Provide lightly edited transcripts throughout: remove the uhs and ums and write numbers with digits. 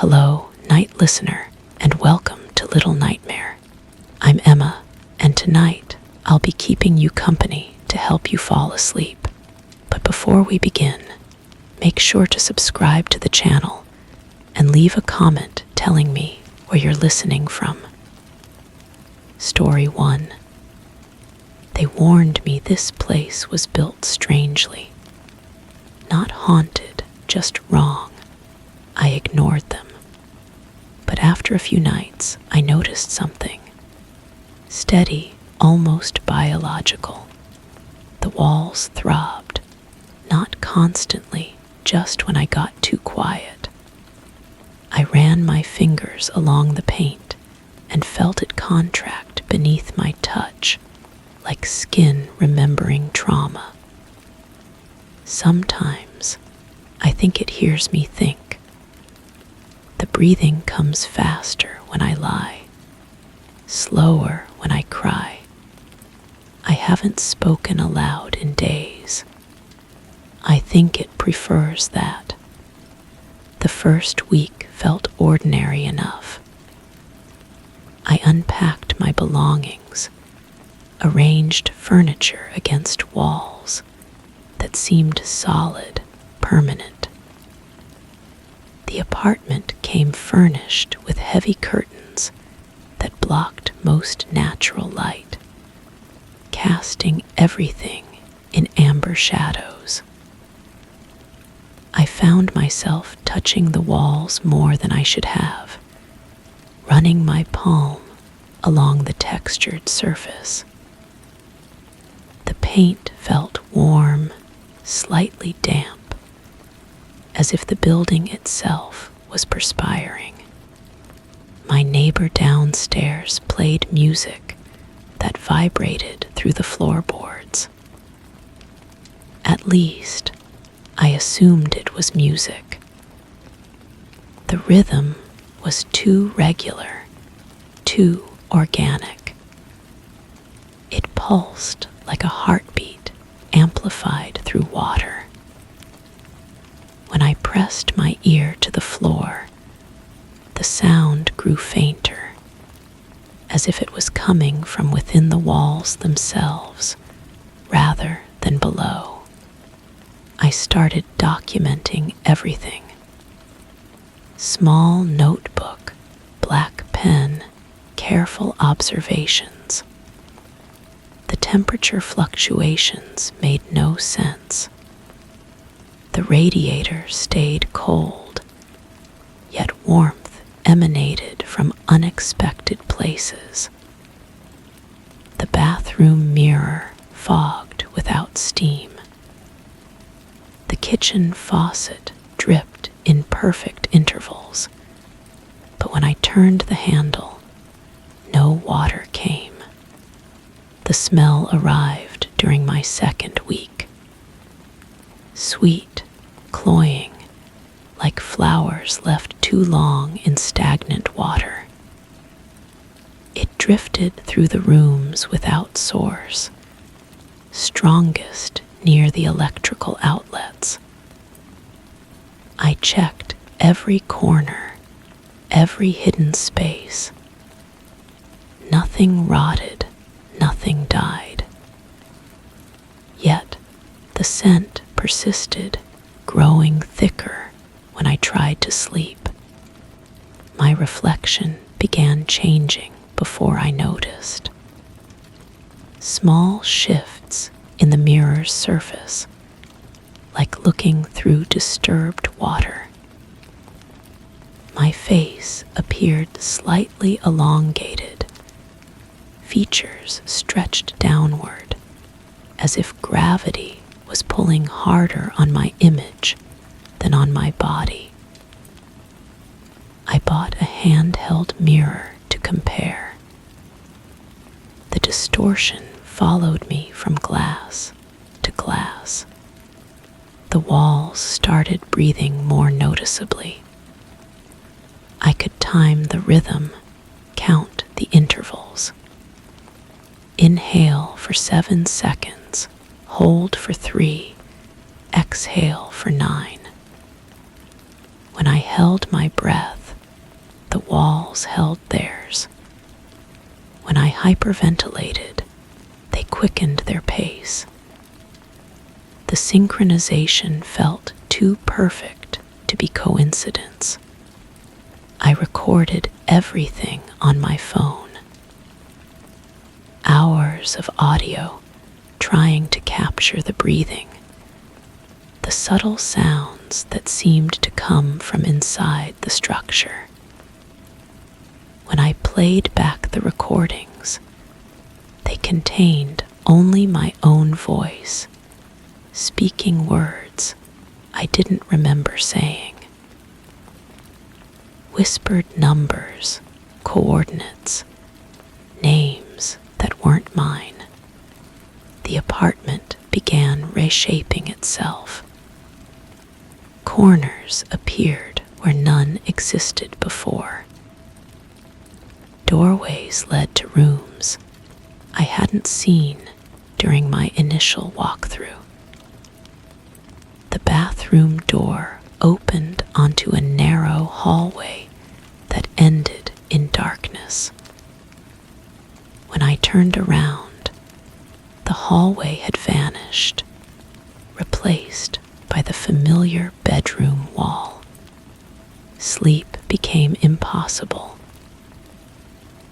Hello, night listener, and welcome to Little Nightmare. I'm Emma, and tonight I'll be keeping you company to help you fall asleep. But before we begin, make sure to subscribe to the channel and leave a comment telling me where you're listening from. Story 1. They warned me this place was built strangely. Not haunted, just wrong. I ignored them. But after a few nights, I noticed something. Steady, almost biological. The walls throbbed, not constantly, just when I got too quiet. I ran my fingers along the paint and felt it contract beneath my touch, like skin remembering trauma. Sometimes, I think it hears me think. The breathing comes faster when I lie, slower when I cry. I haven't spoken aloud in days. I think it prefers that. The first week felt ordinary enough. I unpacked my belongings, arranged furniture against walls that seemed solid, permanent. The apartment came furnished with heavy curtains that blocked most natural light, casting everything in amber shadows. I found myself touching the walls more than I should have, running my palm along the textured surface. The paint felt warm, slightly damp, as if the building itself was perspiring. My neighbor downstairs played music that vibrated through the floorboards. At least, I assumed it was music. The rhythm was too regular, too organic. It pulsed like a heartbeat amplified through water. When I pressed my ear to the floor, the sound grew fainter, as if it was coming from within the walls themselves rather than below. I started documenting everything. Small notebook, black pen, careful observations. The temperature fluctuations made no sense. The radiator stayed cold, yet warmth emanated from unexpected places. The bathroom mirror fogged without steam. The kitchen faucet dripped in perfect intervals, but when I turned the handle, no water came. The smell arrived during my second week. Sweet, cloying, like flowers left too long in stagnant water. It drifted through the rooms without source, strongest near the electrical outlets. I checked every corner, every hidden space. Nothing rotted, nothing died. Yet the scent persisted, growing thicker when I tried to sleep. My reflection began changing before I noticed. Small shifts in the mirror's surface, like looking through disturbed water. My face appeared slightly elongated, features stretched downward, as if gravity was pulling harder on my image than on my body. I bought a handheld mirror to compare. The distortion followed me from glass to glass. The walls started breathing more noticeably. I could time the rhythm, count the intervals. Inhale for 7 seconds, hold for 3, exhale for 9. When I held my breath, walls held theirs. When I hyperventilated, they quickened their pace. The synchronization felt too perfect to be coincidence. I recorded everything on my phone. Hours of audio trying to capture the breathing, the subtle sounds that seemed to come from inside the structure. When I played back the recordings, they contained only my own voice, speaking words I didn't remember saying. Whispered numbers, coordinates, names that weren't mine. The apartment began reshaping itself. Corners appeared where none existed before. Doorways led to rooms I hadn't seen during my initial walkthrough. The bathroom door opened onto a narrow hallway that ended in darkness. When I turned around, the hallway had vanished, replaced by the familiar bedroom wall. Sleep became impossible.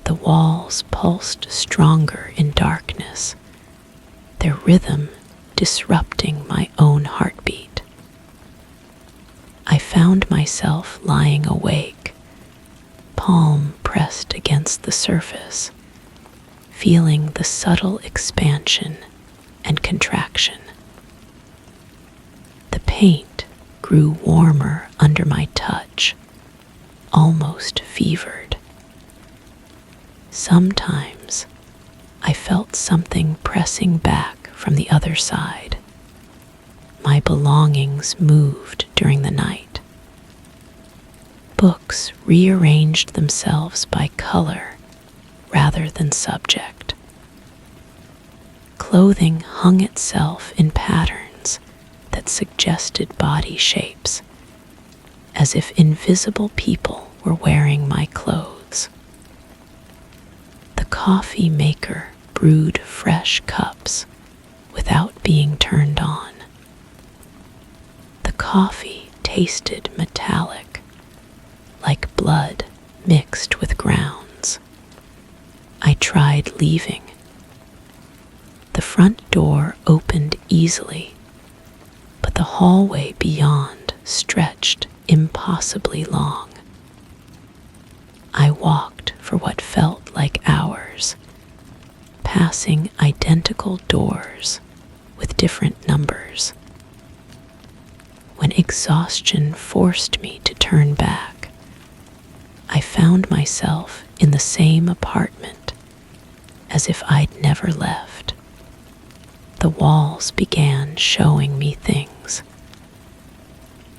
The walls pulsed stronger in darkness, their rhythm disrupting my own heartbeat. I found myself lying awake, palm pressed against the surface, feeling the subtle expansion and contraction. The paint grew warmer under my touch, almost fevered. Sometimes I felt something pressing back from the other side. My belongings moved during the night. Books rearranged themselves by color rather than subject. Clothing hung itself in patterns that suggested body shapes, as if invisible people were wearing my clothes. The coffee maker brewed fresh cups without being turned on. The coffee tasted metallic, like blood mixed with grounds. I tried leaving. The front door opened easily, but the hallway beyond stretched impossibly long. I walked for what felt like hours, passing identical doors with different numbers. When exhaustion forced me to turn back, I found myself in the same apartment as if I'd never left. The walls began showing me things.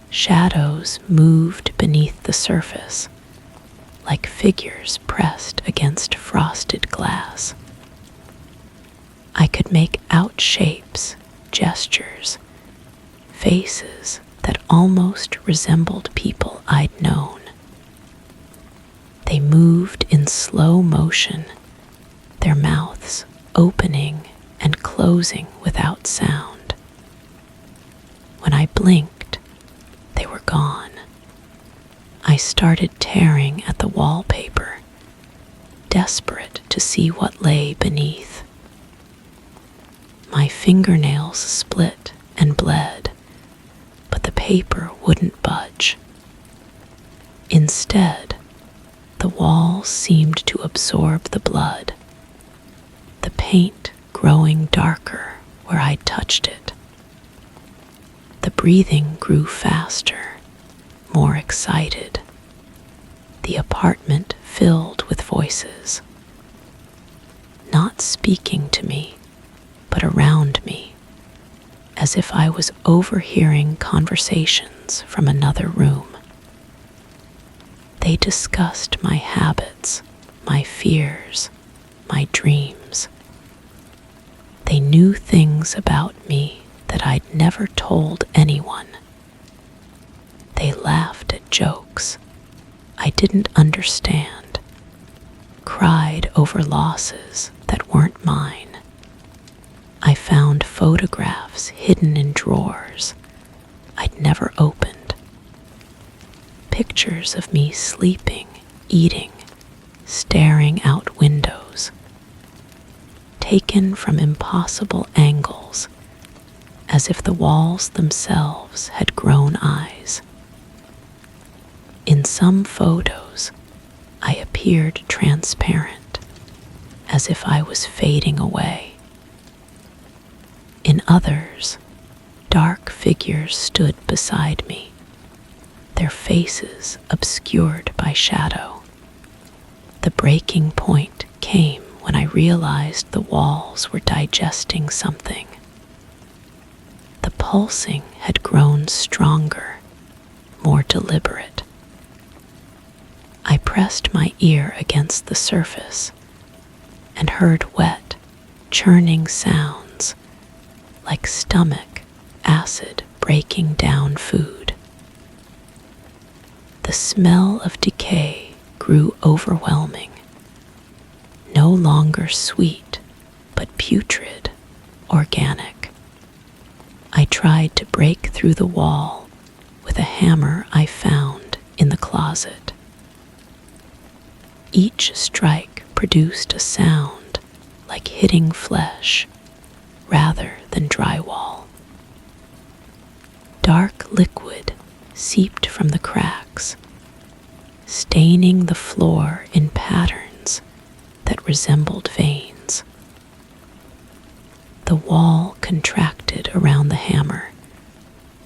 Shadows moved beneath the surface, like figures pressed against frosted glass. I could make out shapes, gestures, faces that almost resembled people I'd known. They moved in slow motion, their mouths opening and closing without sound. When I blinked, they were gone. I started tearing at the wallpaper, desperate to see what lay beneath. My fingernails split and bled, but the paper wouldn't budge. Instead, the walls seemed to absorb the blood, the paint growing darker where I touched it. The breathing grew faster, more excited. The apartment filled with voices, not speaking to me, but around me, as if I was overhearing conversations from another room. They discussed my habits, my fears, my dreams. They knew things about me that I'd never told anyone. They laughed at jokes, I didn't understand, cried over losses that weren't mine. I found photographs hidden in drawers I'd never opened. Pictures of me sleeping, eating, staring out windows, taken from impossible angles, as if the walls themselves had grown eyes. In some photos, I appeared transparent, as if I was fading away. In others, dark figures stood beside me, their faces obscured by shadow. The breaking point came when I realized the walls were digesting something. The pulsing had grown stronger, more deliberate. I pressed my ear against the surface and heard wet, churning sounds like stomach acid breaking down food. The smell of decay grew overwhelming, no longer sweet, but putrid, organic. I tried to break through the wall with a hammer I found in the closet. Each strike produced a sound like hitting flesh rather than drywall. Dark liquid seeped from the cracks, staining the floor in patterns that resembled veins. The wall contracted around the hammer,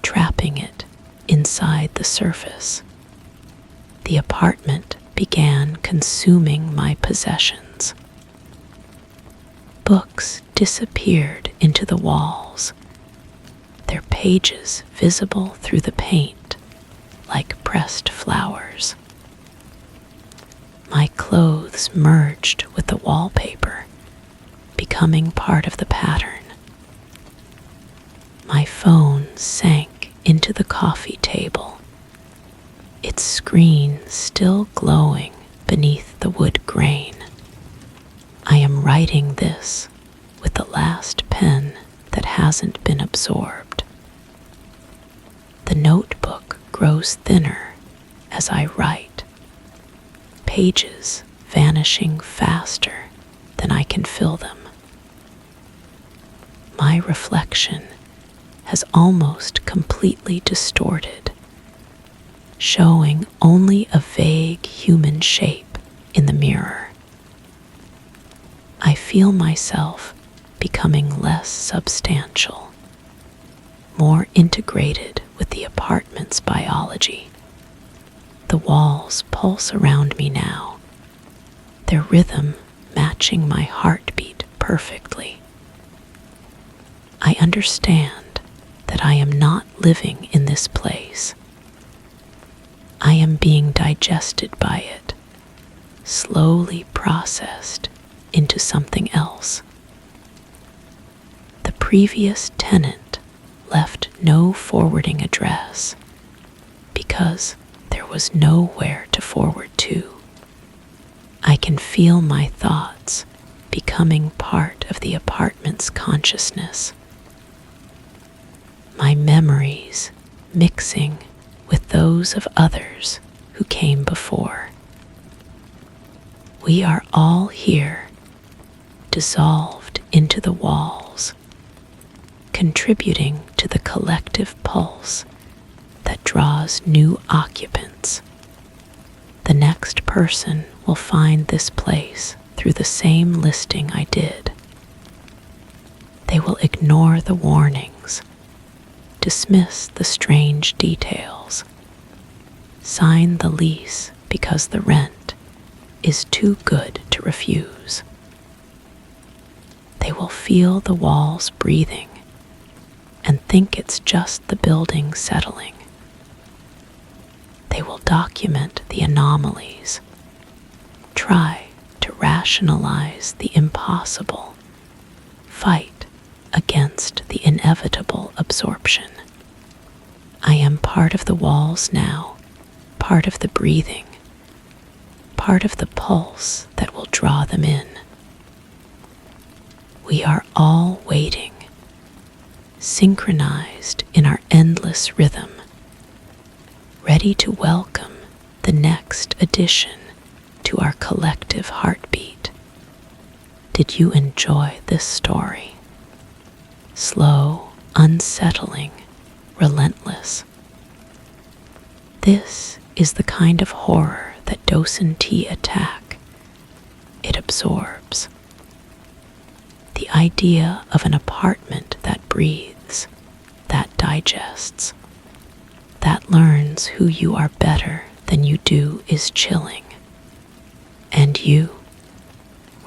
trapping it inside the surface. The apartment began consuming my possessions. Books disappeared into the walls, their pages visible through the paint like pressed flowers. My clothes merged with the wallpaper, becoming part of the pattern. My phone sank into the coffee table, its screen still glowing beneath the wood grain. I am writing this with the last pen that hasn't been absorbed. The notebook grows thinner as I write, pages vanishing faster than I can fill them. My reflection has almost completely distorted, showing only a vague human shape in the mirror. I feel myself becoming less substantial, more integrated with the apartment's biology. The walls pulse around me now, their rhythm matching my heartbeat perfectly. I understand that I am not living in this place. I am being digested by it, slowly processed into something else. The previous tenant left no forwarding address because there was nowhere to forward to. I can feel my thoughts becoming part of the apartment's consciousness, my memories mixing with those of others who came before. We are all here, dissolved into the walls, contributing to the collective pulse that draws new occupants. The next person will find this place through the same listing I did. They will ignore the warnings, dismiss the strange details, sign the lease because the rent is too good to refuse. They will feel the walls breathing and think it's just the building settling. They will document the anomalies, try to rationalize the impossible, fight against the inevitable absorption. I am part of the walls now, part of the breathing, part of the pulse that will draw them in. We are all waiting, synchronized in our endless rhythm, ready to welcome the next addition to our collective heartbeat. Did you enjoy this story? Slow, unsettling, relentless. This is the kind of horror that docent attack. It absorbs. The idea of an apartment that breathes, that digests, that learns who you are better than you do is chilling. And you,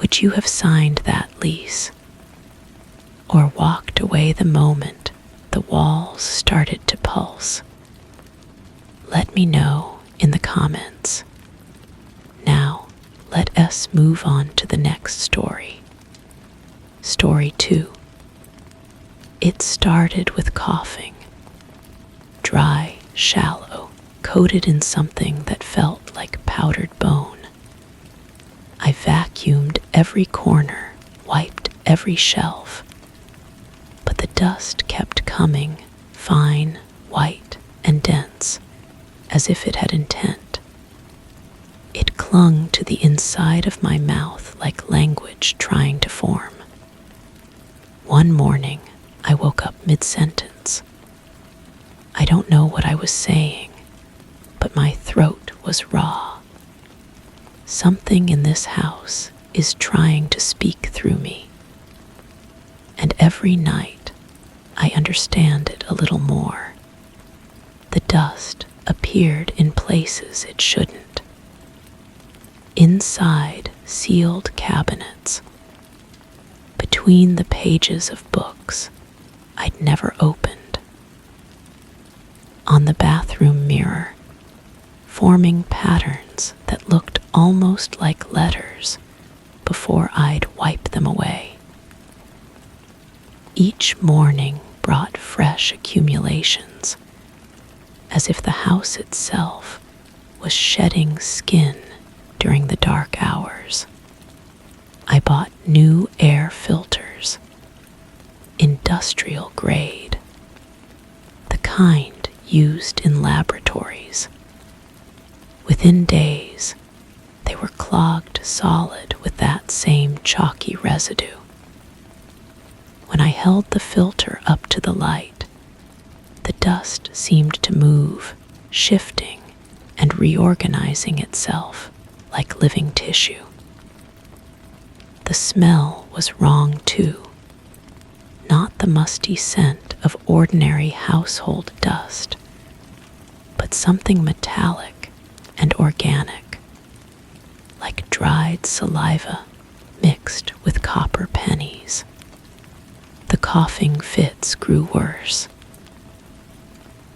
would you have signed that lease? Or walked away the moment the walls started to pulse? Let me know in the comments. Now, let us move on to the next story. Story 2. It started with coughing. Dry, shallow, coated in something that felt like powdered bone. I vacuumed every corner, wiped every shelf, but the dust kept coming, fine, white, and dense, as if it had intent. It clung to the inside of my mouth like language trying to form. One morning, I woke up mid-sentence. I don't know what I was saying, but my throat was raw. Something in this house is trying to speak through me. And every night, I understand it a little more. The dust appeared in places it shouldn't. Inside sealed cabinets, between the pages of books I'd never opened. On the bathroom mirror, forming patterns that looked almost like letters before I'd wipe them away. Each morning brought fresh accumulations, as if the house itself was shedding skin during the dark hours. I bought new air filters, industrial grade, the kind used in laboratories. Within days, they were clogged solid with that same chalky residue. When I held the filter up to the light, the dust seemed to move, shifting and reorganizing itself like living tissue. The smell was wrong too, not the musty scent of ordinary household dust, but something metallic and organic, like dried saliva mixed with copper pennies. The coughing fits grew worse.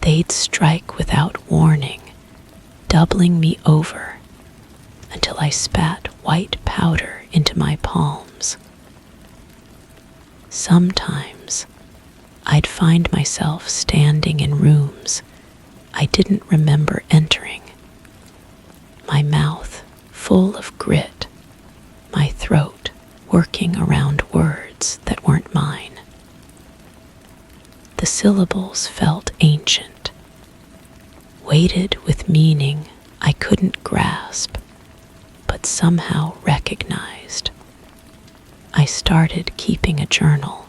They'd strike without warning, doubling me over until I spat white powder into my palms. Sometimes I'd find myself standing in rooms I didn't remember entering, my mouth full of grit, my throat working around words that weren't mine. The syllables felt ancient, weighted with meaning I couldn't grasp, but somehow recognized. I started keeping a journal.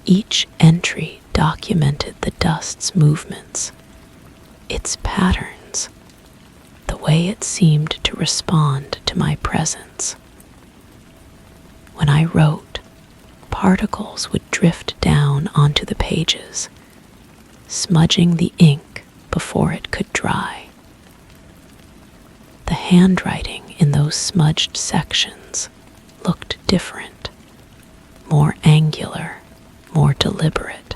Each entry documented the dust's movements, its patterns, the way it seemed to respond to my presence. When I wrote, particles would drift down onto the pages, smudging the ink before it could dry. The handwriting in those smudged sections looked different, more angular, more deliberate,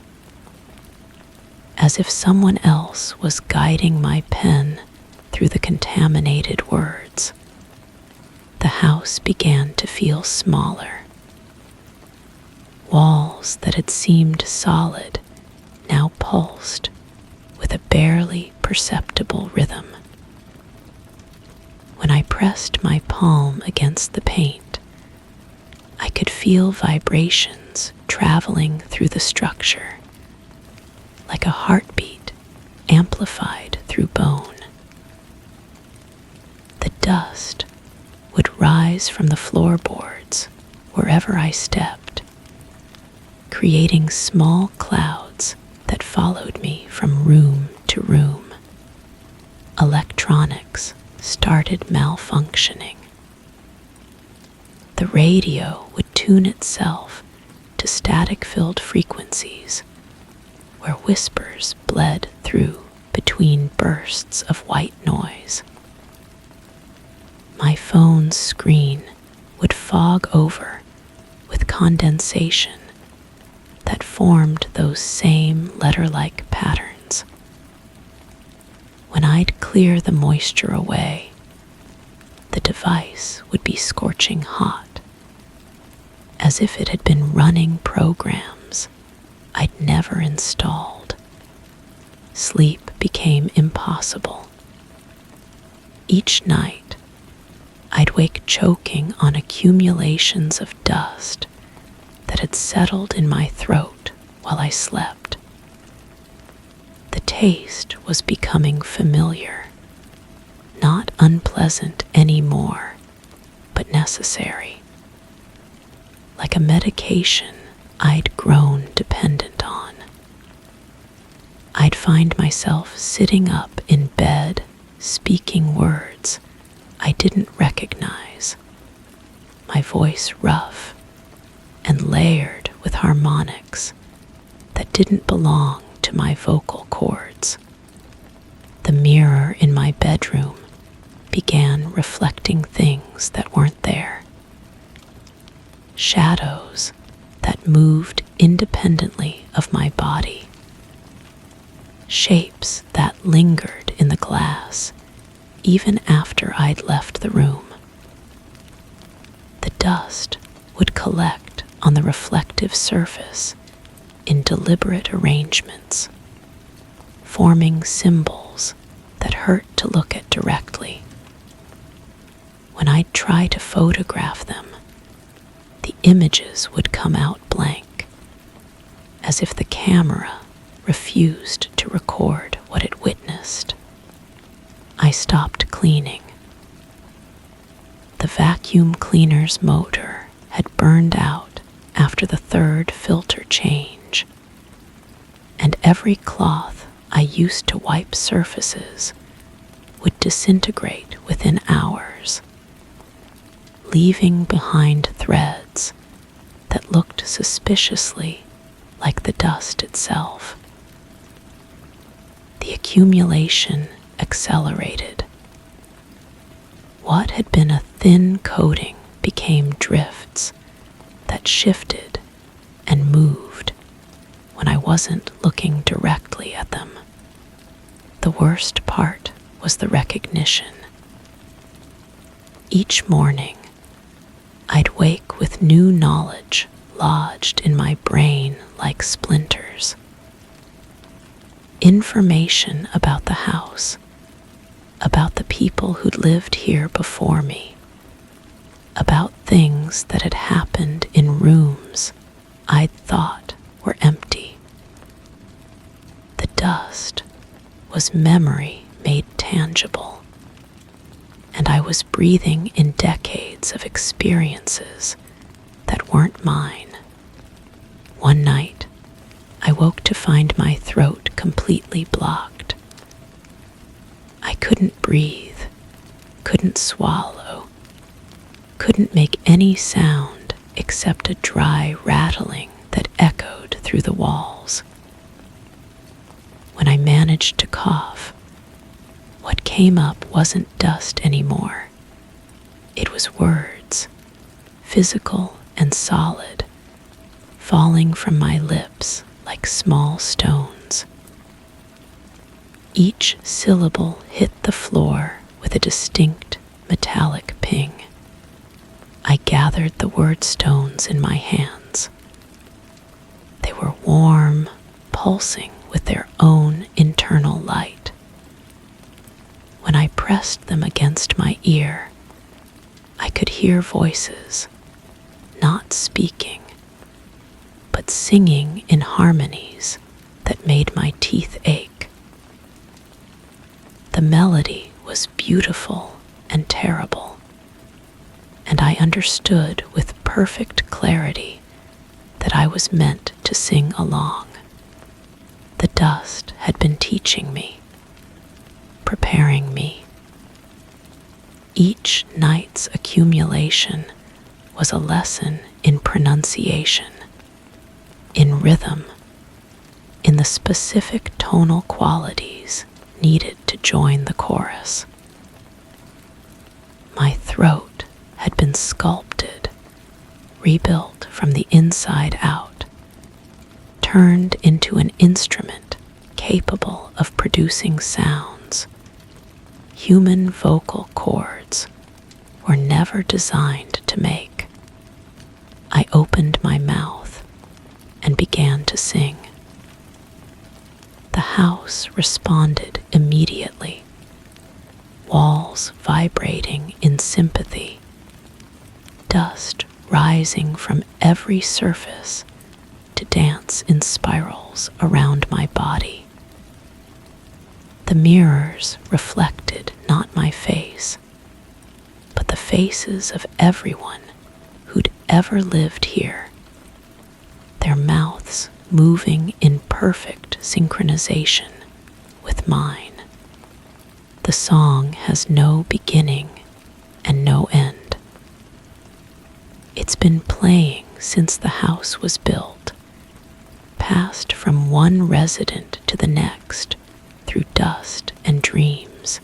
as if someone else was guiding my pen through the contaminated words. The house began to feel smaller. Walls that had seemed solid now pulsed with a barely perceptible rhythm. When I pressed my palm against the paint, I could feel vibrations traveling through the structure, like a heartbeat amplified through bone. The dust would rise from the floorboards wherever I stepped, creating small clouds that followed me from room to room. Electronics started malfunctioning. The radio would tune itself to static-filled frequencies where whispers bled through between bursts of white noise. My phone's screen would fog over with condensation that formed those same letter-like patterns. When I'd clear the moisture away, the device would be scorching hot, as if it had been running programs I'd never installed. Sleep became impossible. Each night, I'd wake choking on accumulations of dust that had settled in my throat while I slept. The taste was becoming familiar, not unpleasant anymore, but necessary. Like a medication I'd grown dependent on. I'd find myself sitting up in bed, speaking words I didn't recognize, my voice rough and layered with harmonics that didn't belong to my vocal cords. The mirror in my bedroom began reflecting things that weren't there. Shadows that moved independently of my body. Shapes that lingered in the glass even after I'd left the room. The dust would collect on the reflective surface in deliberate arrangements, forming symbols that hurt to look at directly. When I'd try to photograph them, the images would come out blank, as if the camera refused to record what it witnessed. I stopped cleaning. The vacuum cleaner's motor had burned out after the third filter change, and every cloth I used to wipe surfaces would disintegrate within hours, leaving behind threads that looked suspiciously like the dust itself. The accumulation accelerated. What had been a thin coating became drifts that shifted and moved when I wasn't looking directly at them. The worst part was the recognition. Each morning, I'd wake with new knowledge lodged in my brain like splinters. Information about the house, about the people who'd lived here before me, about things that had happened in rooms I'd thought were empty. The dust was memory made tangible, and I was breathing in decades of experiences that weren't mine. One night, I woke to find my throat completely blocked. I couldn't breathe, couldn't swallow, couldn't make any sound except a dry rattling that echoed through the walls. When I managed to cough, what came up wasn't dust anymore. It was words, physical and solid, falling from my lips like small stones. Each syllable hit the floor with a distinct metallic ping. I gathered the word stones in my hands. They were warm, pulsing with their own internal light. When I pressed them against my ear, I could hear voices, not speaking, but singing in harmonies that made my teeth ache. The melody was beautiful and terrible, and I understood with perfect clarity that I was meant to sing along. The dust had been teaching me, preparing me. Each night's accumulation was a lesson in pronunciation, in rhythm, in the specific tonal qualities needed to join the chorus. My throat had been sculpted, rebuilt from the inside out, turned into an instrument capable of producing sounds. Human vocal cords were never designed to make. I opened my mouth and began to sing. The house responded immediately, walls vibrating in sympathy, dust rising from every surface to dance in spirals around my body. The mirrors reflected not my face, but the faces of everyone who'd ever lived here, their mouths moving in perfect synchronization with mine. The song has no beginning and no end. It's been playing since the house was built, passed from one resident to the next through dust and dreams,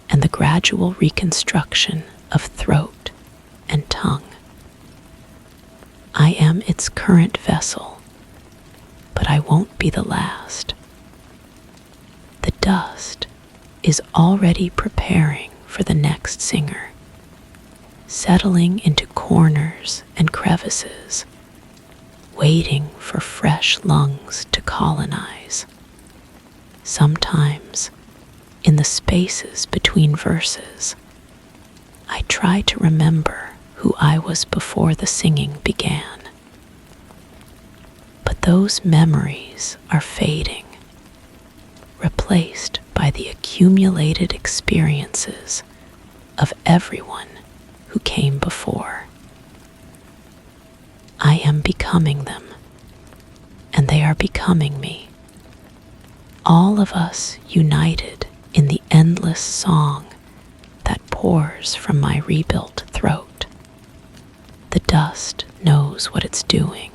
and the gradual reconstruction of throat and tongue. I am its current vessel, but I won't be the last. The dust is already preparing for the next singer, settling into corners and crevices, waiting for fresh lungs to colonize. Sometimes, in the spaces between verses, I try to remember who I was before the singing began. But those memories are fading, replaced by the accumulated experiences of everyone who came before. I am becoming them, and they are becoming me. All of us united in the endless song that pours from my rebuilt throat. The dust knows what it's doing.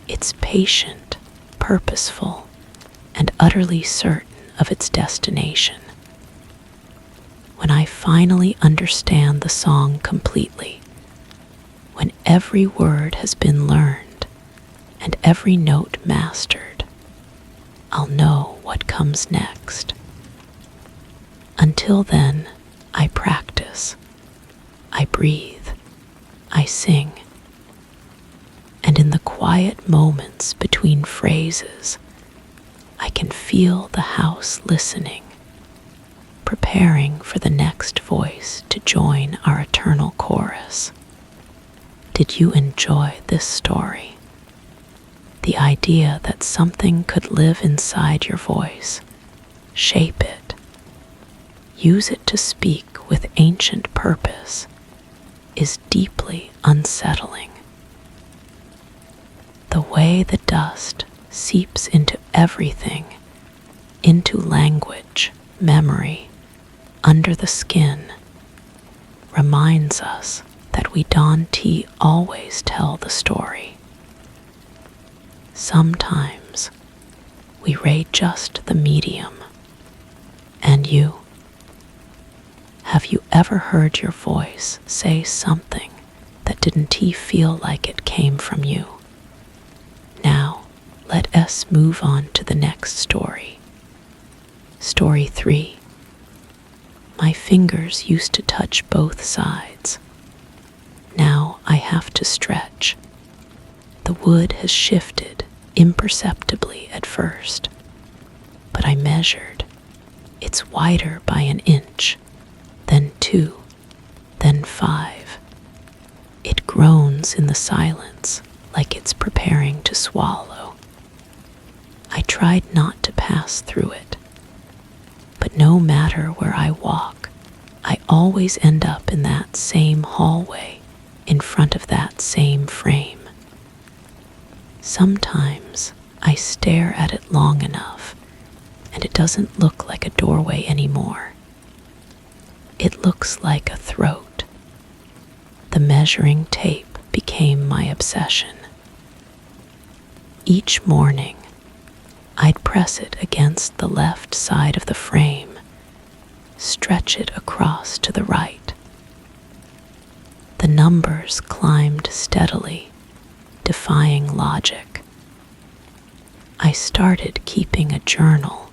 It's patient, purposeful, and utterly certain of its destination. When I finally understand the song completely, when every word has been learned and every note mastered, I'll know what comes next. Until then, I practice, I breathe, I sing, and in the quiet moments between phrases, I can feel the house listening, preparing for the next voice to join our eternal chorus. Did you enjoy this story? The idea that something could live inside your voice, shape it, use it to speak with ancient purpose, is deeply unsettling. The way the dust seeps into everything, into language, memory, under the skin, reminds us that we don't always tell the story. Sometimes we rate just the medium. And you? Have you ever heard your voice say something that didn't feel like it came from you? Now, let us move on to the next story. Story 3. My fingers used to touch both sides. Now I have to stretch. The wood has shifted imperceptibly at first, but I measured. It's wider by an inch, then 2, then 5. It groans in the silence like it's preparing to swallow. I tried not to pass through it, but no matter where I walk, I always end up in that same hallway, in front of that same frame. Sometimes I stare at it long enough, and it doesn't look like a doorway anymore. It looks like a throat. The measuring tape became my obsession. Each morning, I'd press it against the left side of the frame, stretch it across to the right. The numbers climbed steadily, defying logic. I started keeping a journal,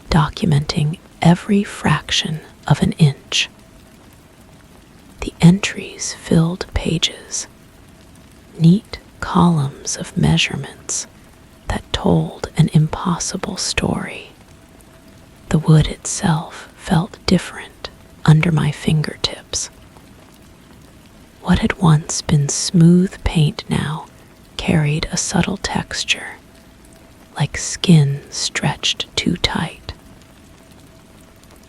documenting every fraction of an inch. The entries filled pages, neat columns of measurements that told an impossible story. The wood itself felt different under my fingertips. What had once been smooth paint now carried a subtle texture, like skin stretched too tight.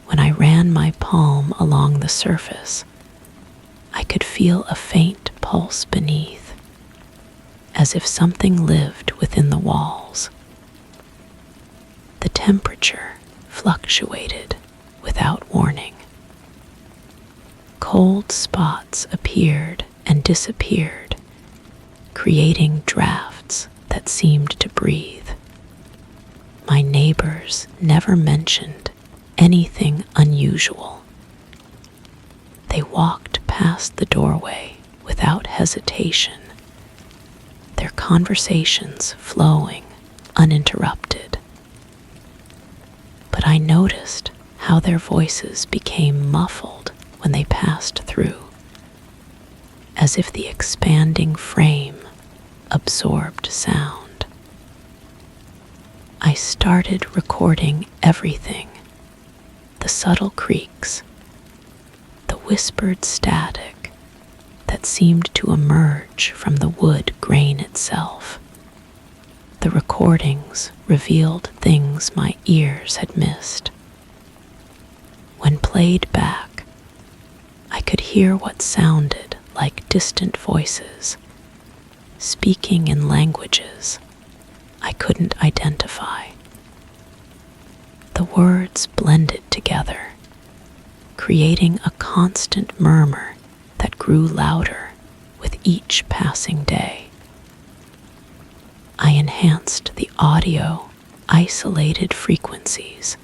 When I ran my palm along the surface, I could feel a faint pulse beneath, as if something lived within the walls. The temperature fluctuated without warning. Cold spots appeared and disappeared, creating drafts that seemed to breathe. My neighbors never mentioned anything unusual. They walked past the doorway without hesitation, their conversations flowing uninterrupted. But I noticed how their voices became muffled when they passed through, as if the expanding frame absorbed sound. I started recording everything: the subtle creaks, the whispered static that seemed to emerge from the wood grain itself. The recordings revealed things my ears had missed. When played back, I could hear what sounded like distant voices, speaking in languages I couldn't identify. The words blended together, creating a constant murmur that grew louder with each passing day. I enhanced the audio, isolated frequencies,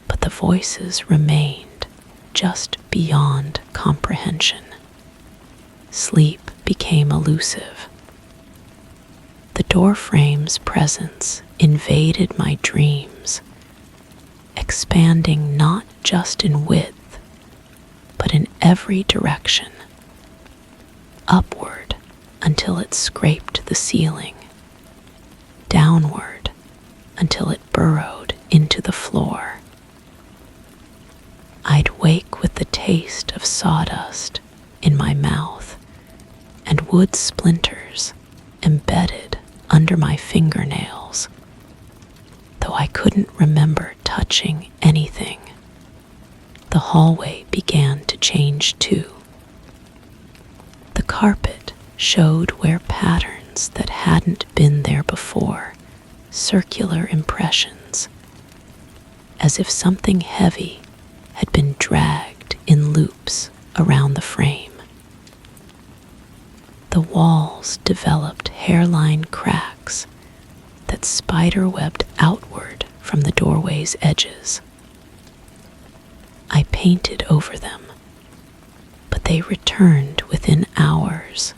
but the voices remained just beyond comprehension. Sleep became elusive. The doorframe's presence invaded my dreams, expanding not just in width, but in every direction, upward until it scraped the ceiling, downward until it burrowed into the floor. I'd wake with the taste of sawdust in my mouth and wood splinters embedded under my fingernails, though I couldn't remember touching anything. The hallway began to change too. The carpet showed where patterns that hadn't been there before, circular impressions, as if something heavy had been dragged in loops around the frame. The walls developed hairline cracks that spiderwebbed outward from the doorway's edges. I painted over them, but they returned within hours,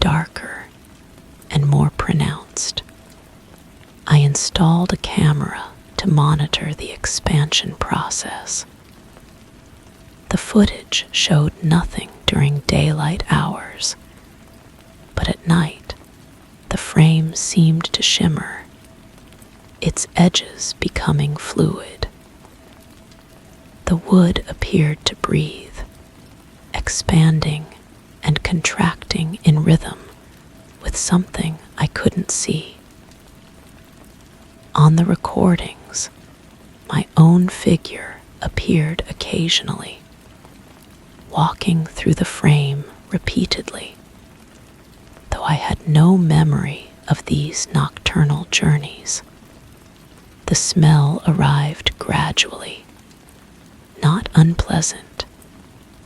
darker and more pronounced. I installed a camera to monitor the expansion process. The footage showed nothing during daylight hours, but at night, the frame seemed to shimmer, its edges becoming fluid. The wood appeared to breathe, expanding and contracting in rhythm with something I couldn't see. On the recordings, my own figure appeared occasionally, walking through the frame repeatedly, though I had no memory of these nocturnal journeys. The smell arrived gradually, not unpleasant,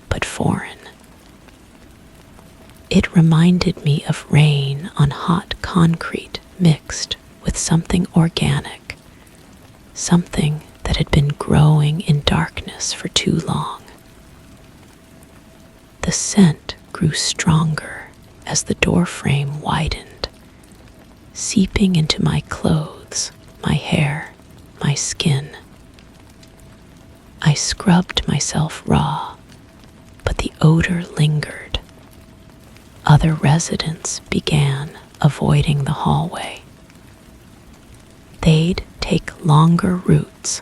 but foreign. It reminded me of rain on hot concrete mixed with something organic, something that had been growing in darkness for too long. The scent grew stronger as the doorframe widened, seeping into my clothes, my hair, my skin. I scrubbed myself raw, but the odor lingered. Other residents began avoiding the hallway. They'd take longer routes,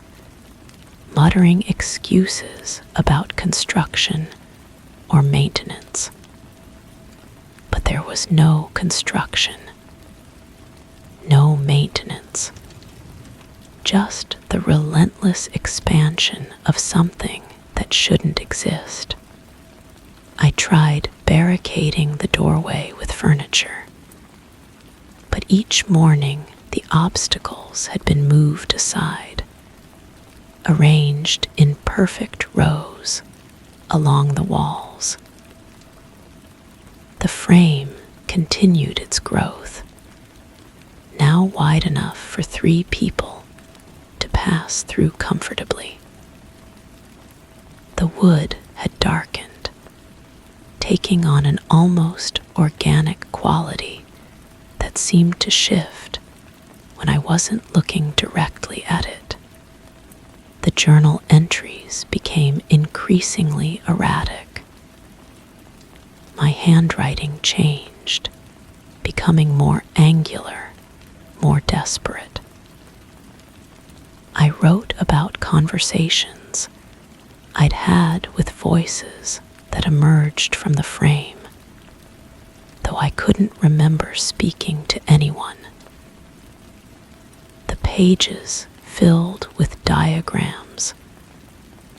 muttering excuses about construction or maintenance. But there was no construction, no maintenance, just the relentless expansion of something that shouldn't exist. I tried barricading the doorway with furniture, but each morning the obstacles had been moved aside, arranged in perfect rows along the walls. The frame continued its growth, now wide enough for 3 people to pass through comfortably. The wood had darkened, taking on an almost organic quality that seemed to shift when I wasn't looking directly at it. The journal entries became increasingly erratic. My handwriting changed, becoming more angular, more desperate. I wrote about conversations I'd had with voices that emerged from the frame, though I couldn't remember speaking to anyone. The pages filled with diagrams,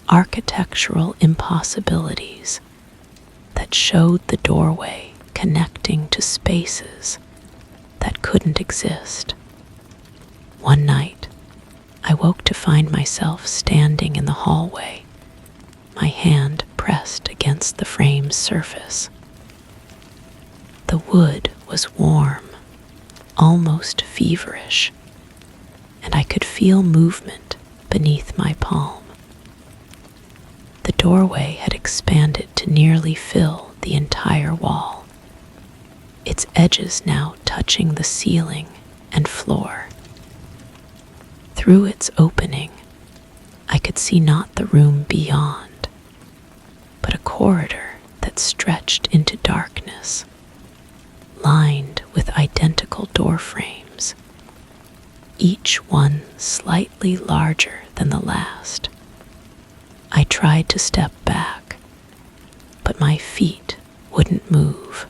architectural impossibilities that showed the doorway connecting to spaces that couldn't exist. One night, I woke to find myself standing in the hallway, my hand pressed against the frame's surface. The wood was warm, almost feverish, and I could feel movement beneath my palm. The doorway had expanded to nearly fill the entire wall, its edges now touching the ceiling and floor. Through its opening, I could see not the room beyond, but a corridor that stretched into darkness, lined with identical door frames, each one slightly larger than the last. I tried to step back, but my feet wouldn't move.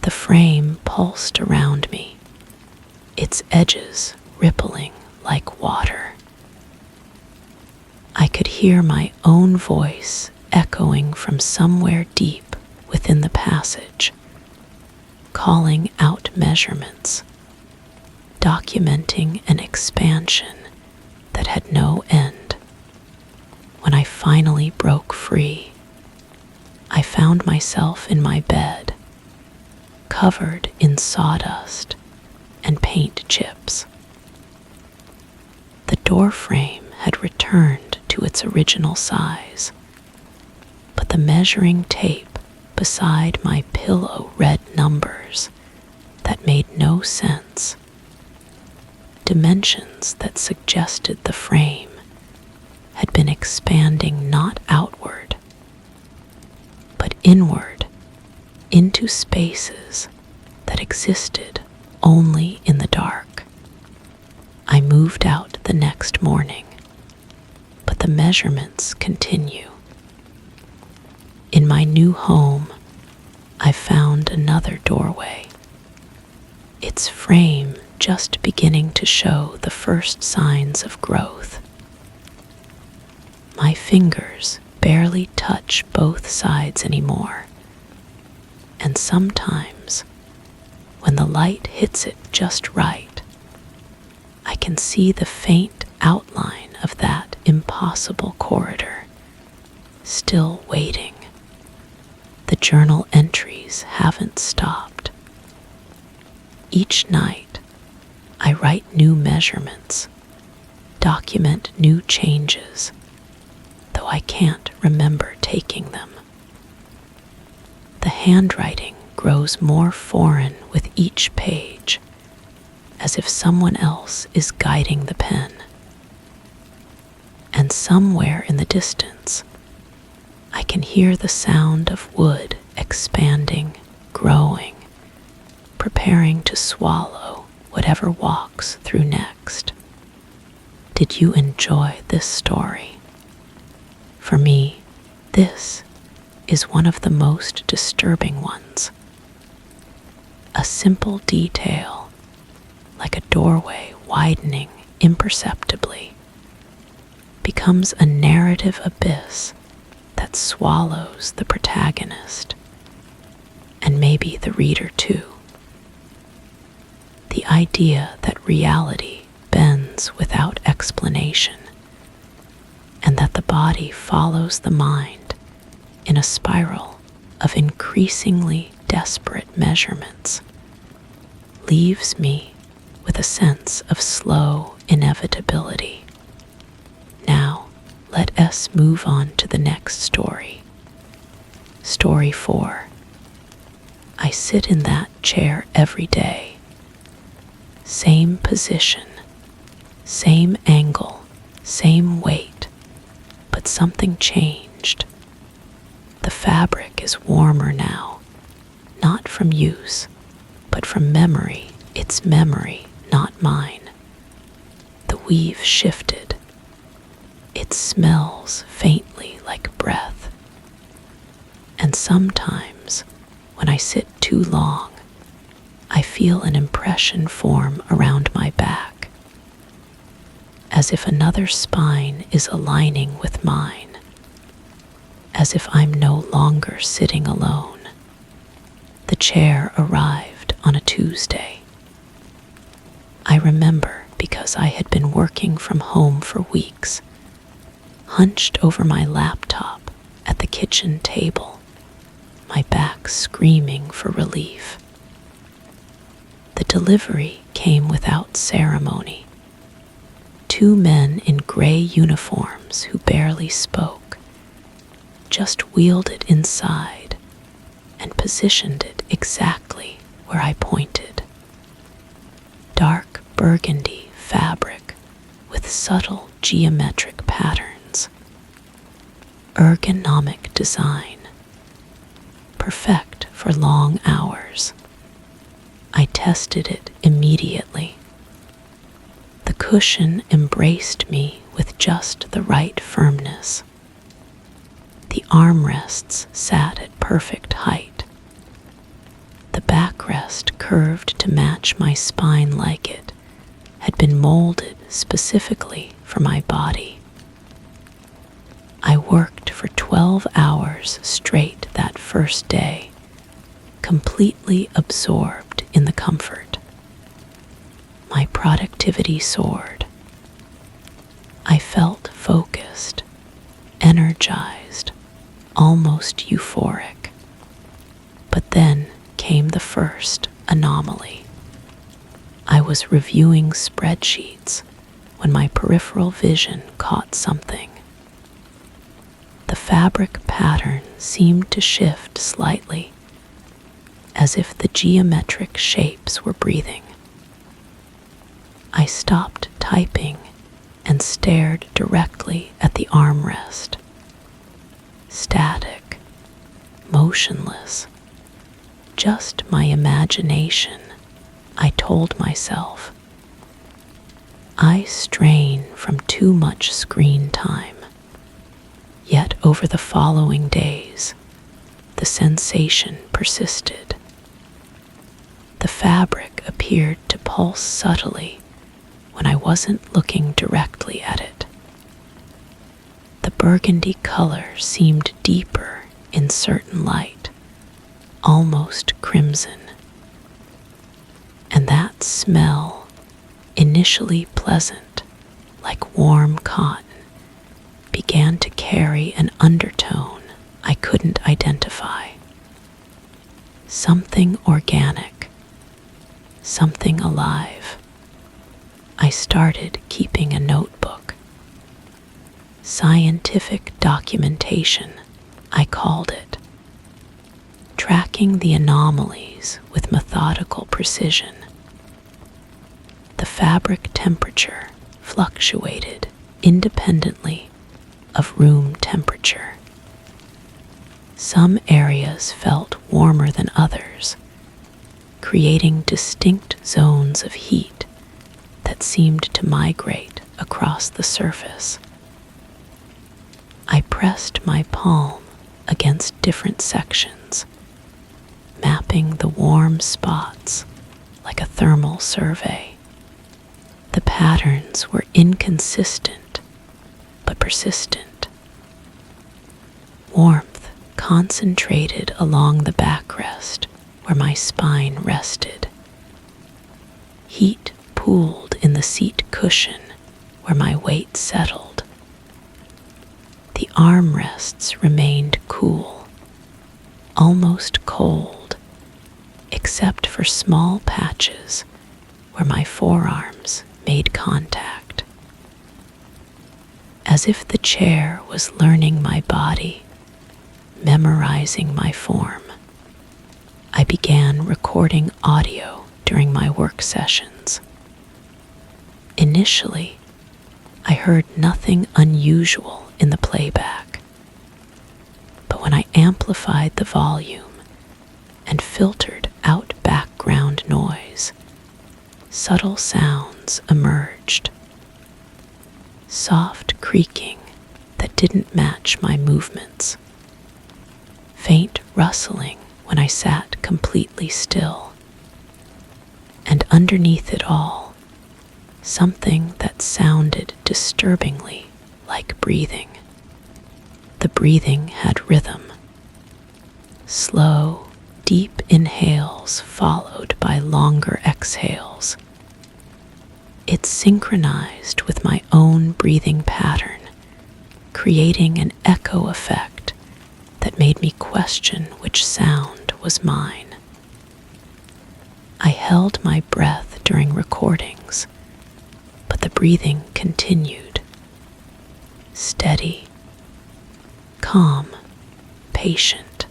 The frame pulsed around me, its edges rippling like water. I could hear my own voice echoing from somewhere deep within the passage, calling out measurements, documenting an expansion that had no end. When I finally broke free, I found myself in my bed, covered in sawdust and paint chips. The door frame had returned to its original size, but the measuring tape beside my pillow read numbers that made no sense, dimensions that suggested the frame had been expanding not outward, but inward into spaces that existed only in the dark. I moved out the next morning, but the measurements continue. my new home, I found another doorway, its frame just beginning to show the first signs of growth. My fingers barely touch both sides anymore, and sometimes, when the light hits it just right, I can see the faint outline of that impossible corridor, still waiting. The journal entries haven't stopped. Each night, I write new measurements, document new changes, though I can't remember taking them. The handwriting grows more foreign with each page, as if someone else is guiding the pen. And somewhere in the distance, I can hear the sound of wood expanding, growing, preparing to swallow whatever walks through next. Did you enjoy this story? For me, this is one of the most disturbing ones. A simple detail, like a doorway widening imperceptibly, becomes a narrative abyss that swallows the protagonist, and maybe the reader too. The idea that reality bends without explanation, and that the body follows the mind in a spiral of increasingly desperate measurements, leaves me with a sense of slow inevitability. Now, let us move on to the next story. Story 4. I sit in that chair every day. Same position, same angle, same weight, but something changed. The fabric is warmer now, not from use, but from memory. It's memory, not mine. The weave shifted. It smells faintly like breath. And sometimes, when I sit too long, I feel an impression form around my back, as if another spine is aligning with mine, as if I'm no longer sitting alone. The chair arrived on a Tuesday. I remember because I had been working from home for weeks, hunched over my laptop at the kitchen table, my back screaming for relief. The delivery came without ceremony. 2 men in gray uniforms who barely spoke just wheeled it inside and positioned it exactly where I pointed. Dark burgundy fabric with subtle geometric patterns. Ergonomic design. Perfect for long hours. I tested it immediately. The cushion embraced me with just the right firmness. The armrests sat at perfect height. The backrest curved to match my spine like it had been molded specifically for my body. I worked for 12 hours straight that first day, completely absorbed in the comfort. My productivity soared. I felt focused, energized, almost euphoric. But then came the first anomaly. I was reviewing spreadsheets when my peripheral vision caught something. The fabric pattern seemed to shift slightly, as if the geometric shapes were breathing. I stopped typing and stared directly at the armrest. Static, motionless, just my imagination, I told myself. I strain from too much screen time. Yet over the following days, the sensation persisted. The fabric appeared to pulse subtly when I wasn't looking directly at it. The burgundy color seemed deeper in certain light, almost crimson. And that smell, initially pleasant, like warm cotton, began to carry an undertone I couldn't identify. Something organic, something alive. I started keeping a notebook. Scientific documentation, I called it. Tracking the anomalies with methodical precision. The fabric temperature fluctuated independently of room temperature. Some areas felt warmer than others, creating distinct zones of heat that seemed to migrate across the surface. I pressed my palm against different sections, mapping the warm spots like a thermal survey. The patterns were inconsistent but persistent. Warmth concentrated along the backrest where my spine rested. Heat pooled in the seat cushion where my weight settled. The armrests remained cool, almost cold, except for small patches where my forearms made contact. As if the chair was learning my body, memorizing my form, I began recording audio during my work sessions. Initially, I heard nothing unusual in the playback, but when I amplified the volume and filtered out background noise, subtle sounds emerged. Soft creaking that didn't match my movements. Faint rustling when I sat completely still. And underneath it all, something that sounded disturbingly like breathing. The breathing had rhythm. Slow, deep inhales followed by longer exhales. It synchronized with my own breathing pattern, creating an echo effect that made me question which sound was mine. I held my breath during recordings, but the breathing continued. Steady, calm, patient.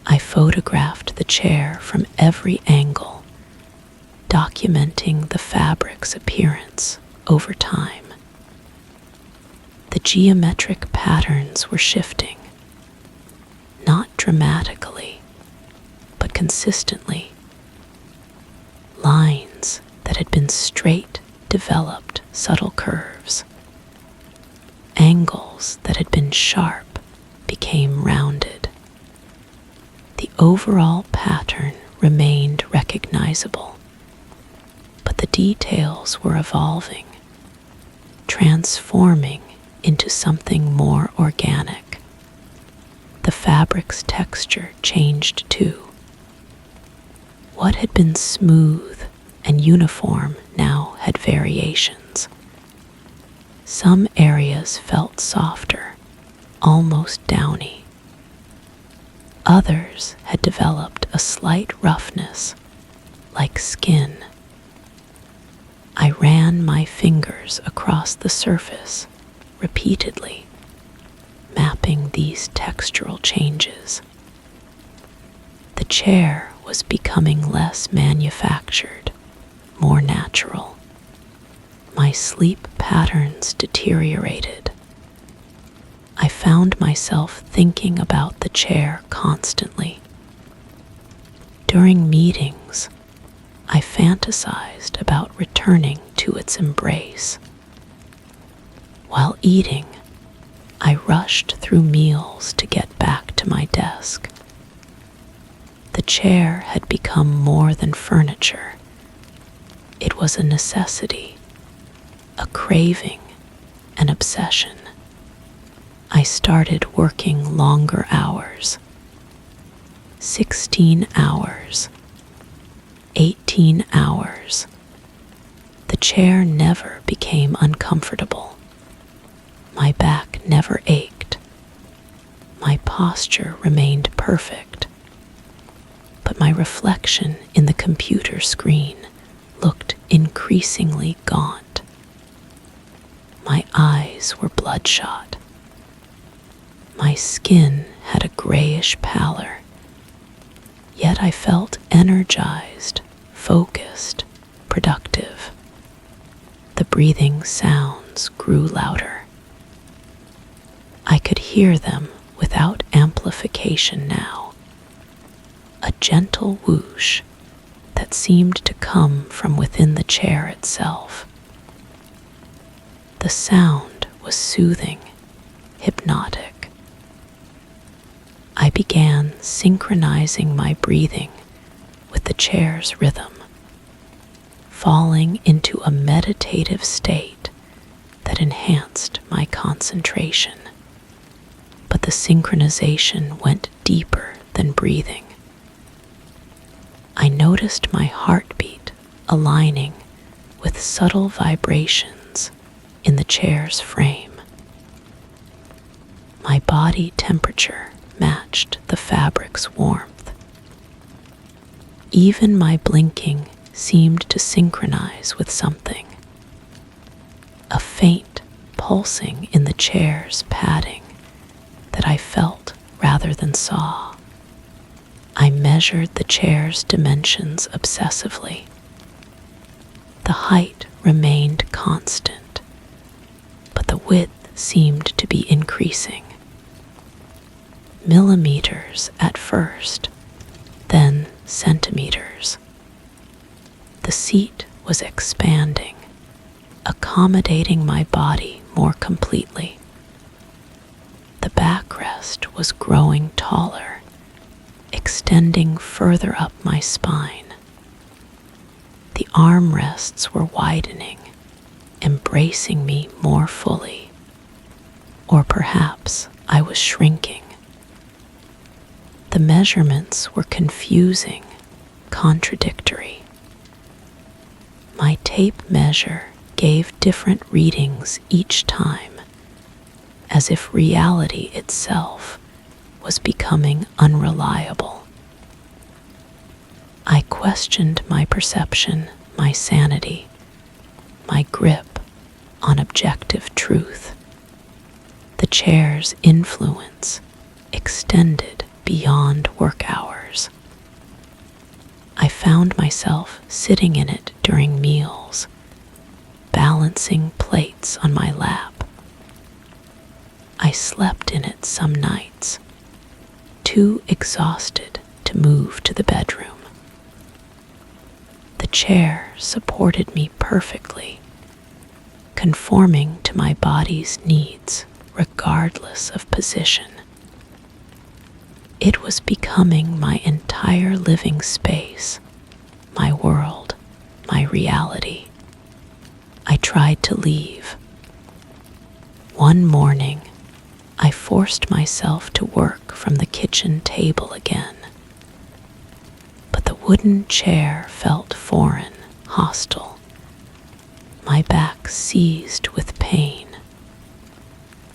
I photographed the chair from every angle, documenting the fabric's appearance over time. The geometric patterns were shifting, not dramatically, but consistently. Lines that had been straight developed subtle curves. Angles that had been sharp became rounded. The overall pattern remained recognizable, but the details were evolving, transforming into something more organic. The fabric's texture changed too. What had been smooth and uniform now had variations. Some areas felt softer, almost downy. Others had developed a slight roughness, like skin. I ran my fingers across the surface repeatedly, mapping these textural changes. The chair was becoming less manufactured, more natural. My sleep patterns deteriorated. I found myself thinking about the chair constantly. During meetings, I fantasized about returning to its embrace. While eating, I rushed through meals to get back to to my desk. The chair had become more than furniture. It was a necessity, a craving, an obsession. I started working longer hours. 16 hours. 18 hours. The chair never became uncomfortable. My back never ached. My posture remained perfect. But my reflection in the computer screen looked increasingly gaunt. My eyes were bloodshot. My skin had a grayish pallor. Yet I felt energized, focused, productive. The breathing sounds grew louder. I could hear them without amplification now. A gentle whoosh that seemed to come from within the chair itself. The sound was soothing, hypnotic. I began synchronizing my breathing with the chair's rhythm, falling into a meditative state that enhanced my concentration. But the synchronization went deeper than breathing. I noticed my heartbeat aligning with subtle vibrations in the chair's frame. My body temperature matched the fabric's warmth. Even my blinking seemed to synchronize with something. A faint pulsing in the chair's padding that I felt rather than saw. I measured the chair's dimensions obsessively. The height remained constant, but the width seemed to be increasing. Millimeters at first, then centimeters. The seat was expanding, accommodating my body more completely. The backrest was growing taller, extending further up my spine. The armrests were widening, embracing me more fully. Or perhaps I was shrinking. The measurements were confusing, contradictory. My tape measure gave different readings each time, as if reality itself was becoming unreliable. I questioned my perception, my sanity, my grip on objective truth. The chair's influence extended beyond work hours. I found myself sitting in it during meals, balancing plates on my lap. I slept in it some nights, too exhausted to move to the bedroom. The chair supported me perfectly, conforming to my body's needs regardless of position. It was becoming my entire living space, my world, my reality. I tried to leave. One morning, I forced myself to work from the kitchen table again. But the wooden chair felt foreign, hostile. My back seized with pain.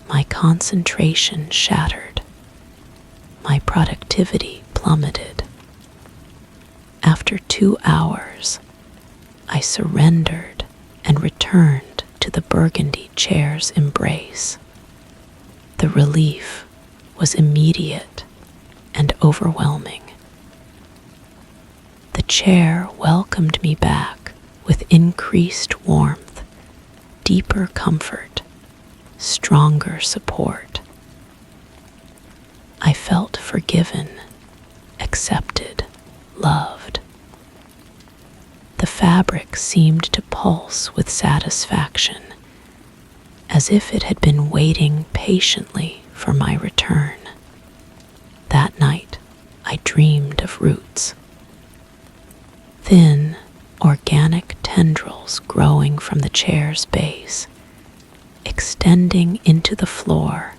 My concentration shattered. My productivity plummeted. After 2 hours, I surrendered and returned to the burgundy chair's embrace. The relief was immediate and overwhelming. The chair welcomed me back with increased warmth, deeper comfort, stronger support. I felt forgiven, accepted, loved. The fabric seemed to pulse with satisfaction, as if it had been waiting patiently for my return. I dreamed of roots. Thin, organic tendrils growing from the chair's base, extending into the floor,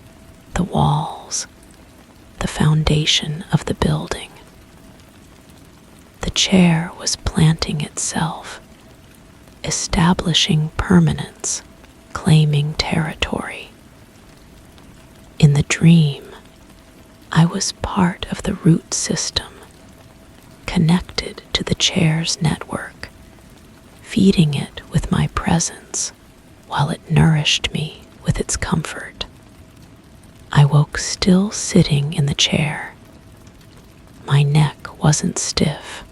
the walls, the foundation of the building. The chair was planting itself, establishing permanence, claiming territory. In the dream, I was part of the root system, connected to the chair's network, feeding it with my presence while it nourished me with its comfort. I woke still sitting in the chair. My neck wasn't stiff.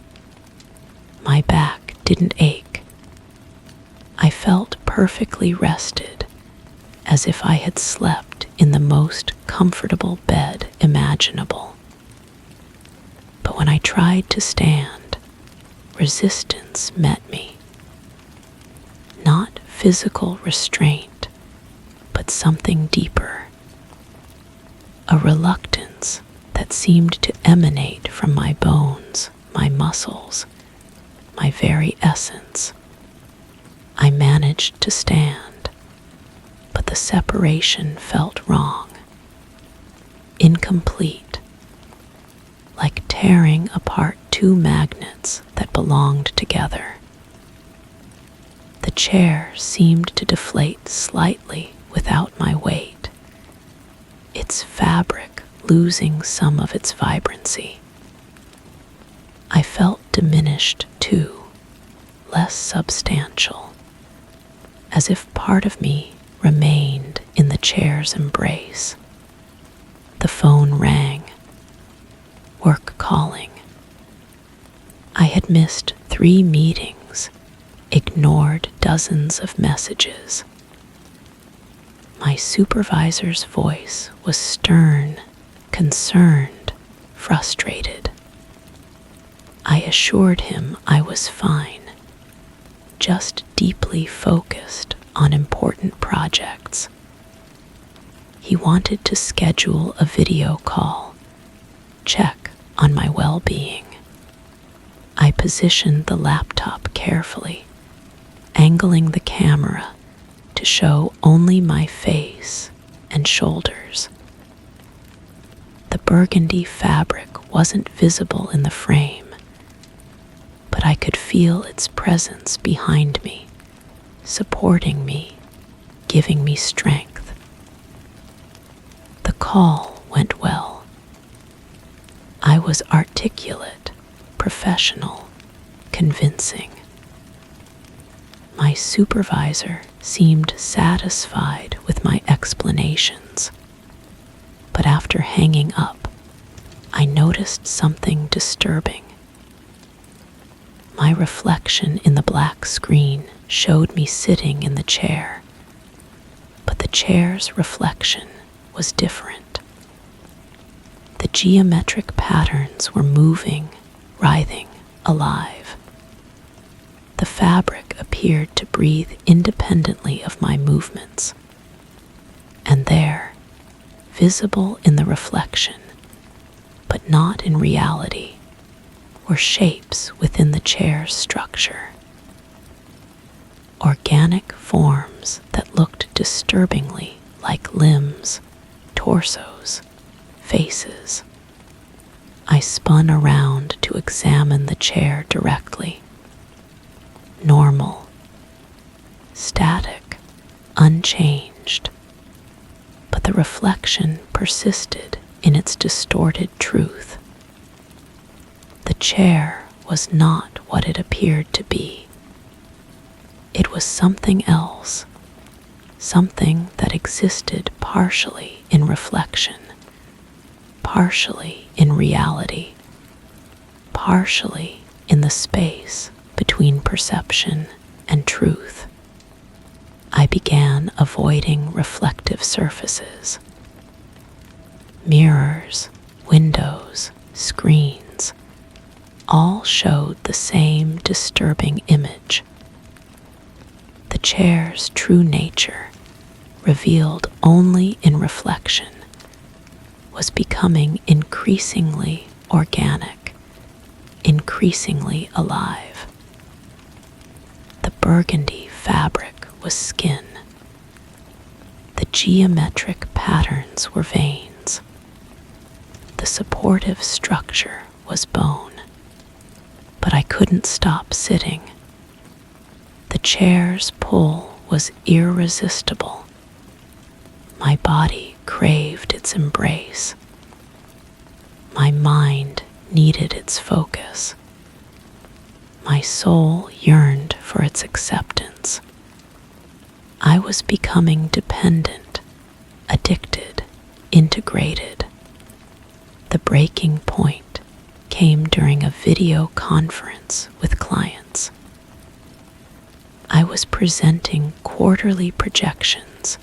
My back didn't ache. I felt perfectly rested, as if I had slept in the most comfortable bed imaginable. But when I tried to stand, resistance met me. Not physical restraint, but something deeper. A reluctance that seemed to emanate from my bones, my muscles, my very essence. I managed to stand, but the separation felt wrong, incomplete, like tearing apart two magnets that belonged together. The chair seemed to deflate slightly without my weight, its fabric losing some of its vibrancy. I felt diminished too, less substantial, as if part of me remained in the chair's embrace. The phone rang. Work calling. I had missed 3 meetings, ignored dozens of messages. My supervisor's voice was stern, concerned, frustrated. I assured him I was fine, just deeply focused on important projects. He wanted to schedule a video call, check on my well-being. I positioned the laptop carefully, angling the camera to show only my face and shoulders. The burgundy fabric wasn't visible in the frame, but I could feel its presence behind me, supporting me, giving me strength. The call went well. I was articulate, professional, convincing. My supervisor seemed satisfied with my explanations, but after hanging up, I noticed something disturbing. My reflection in the black screen showed me sitting in the chair, but the chair's reflection was different. The geometric patterns were moving, writhing, alive. The fabric appeared to breathe independently of my movements. And there, visible in the reflection, but not in reality, were shapes within the chair's structure. Organic forms that looked disturbingly like limbs, torsos, faces. I spun around to examine the chair directly. Normal, static, unchanged, but the reflection persisted in its distorted truth. The chair was not what it appeared to be. It was something else, something that existed partially in reflection, partially in reality, partially in the space between perception and truth. I began avoiding reflective surfaces. Mirrors, windows, screens, all showed the same disturbing image. The chair's true nature, revealed only in reflection, was becoming increasingly organic, increasingly alive. The burgundy fabric was skin. The geometric patterns were veins. The supportive structure was bone. But I couldn't stop sitting. The chair's pull was irresistible. My body craved its embrace. My mind needed its focus. My soul yearned for its acceptance. I was becoming dependent, addicted, integrated. The breaking point came during a video conference with clients. I was presenting quarterly projections,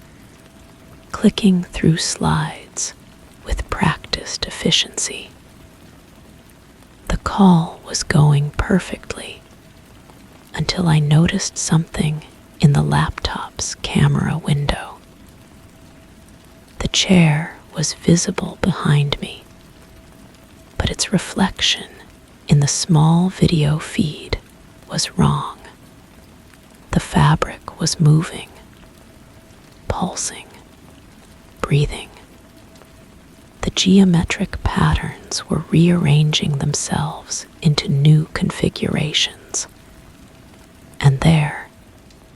clicking through slides with practiced efficiency. The call was going perfectly until I noticed something in the laptop's camera window. The chair was visible behind me, but its reflection in the small video feed was wrong. The fabric was moving, pulsing, breathing. The geometric patterns were rearranging themselves into new configurations. And there,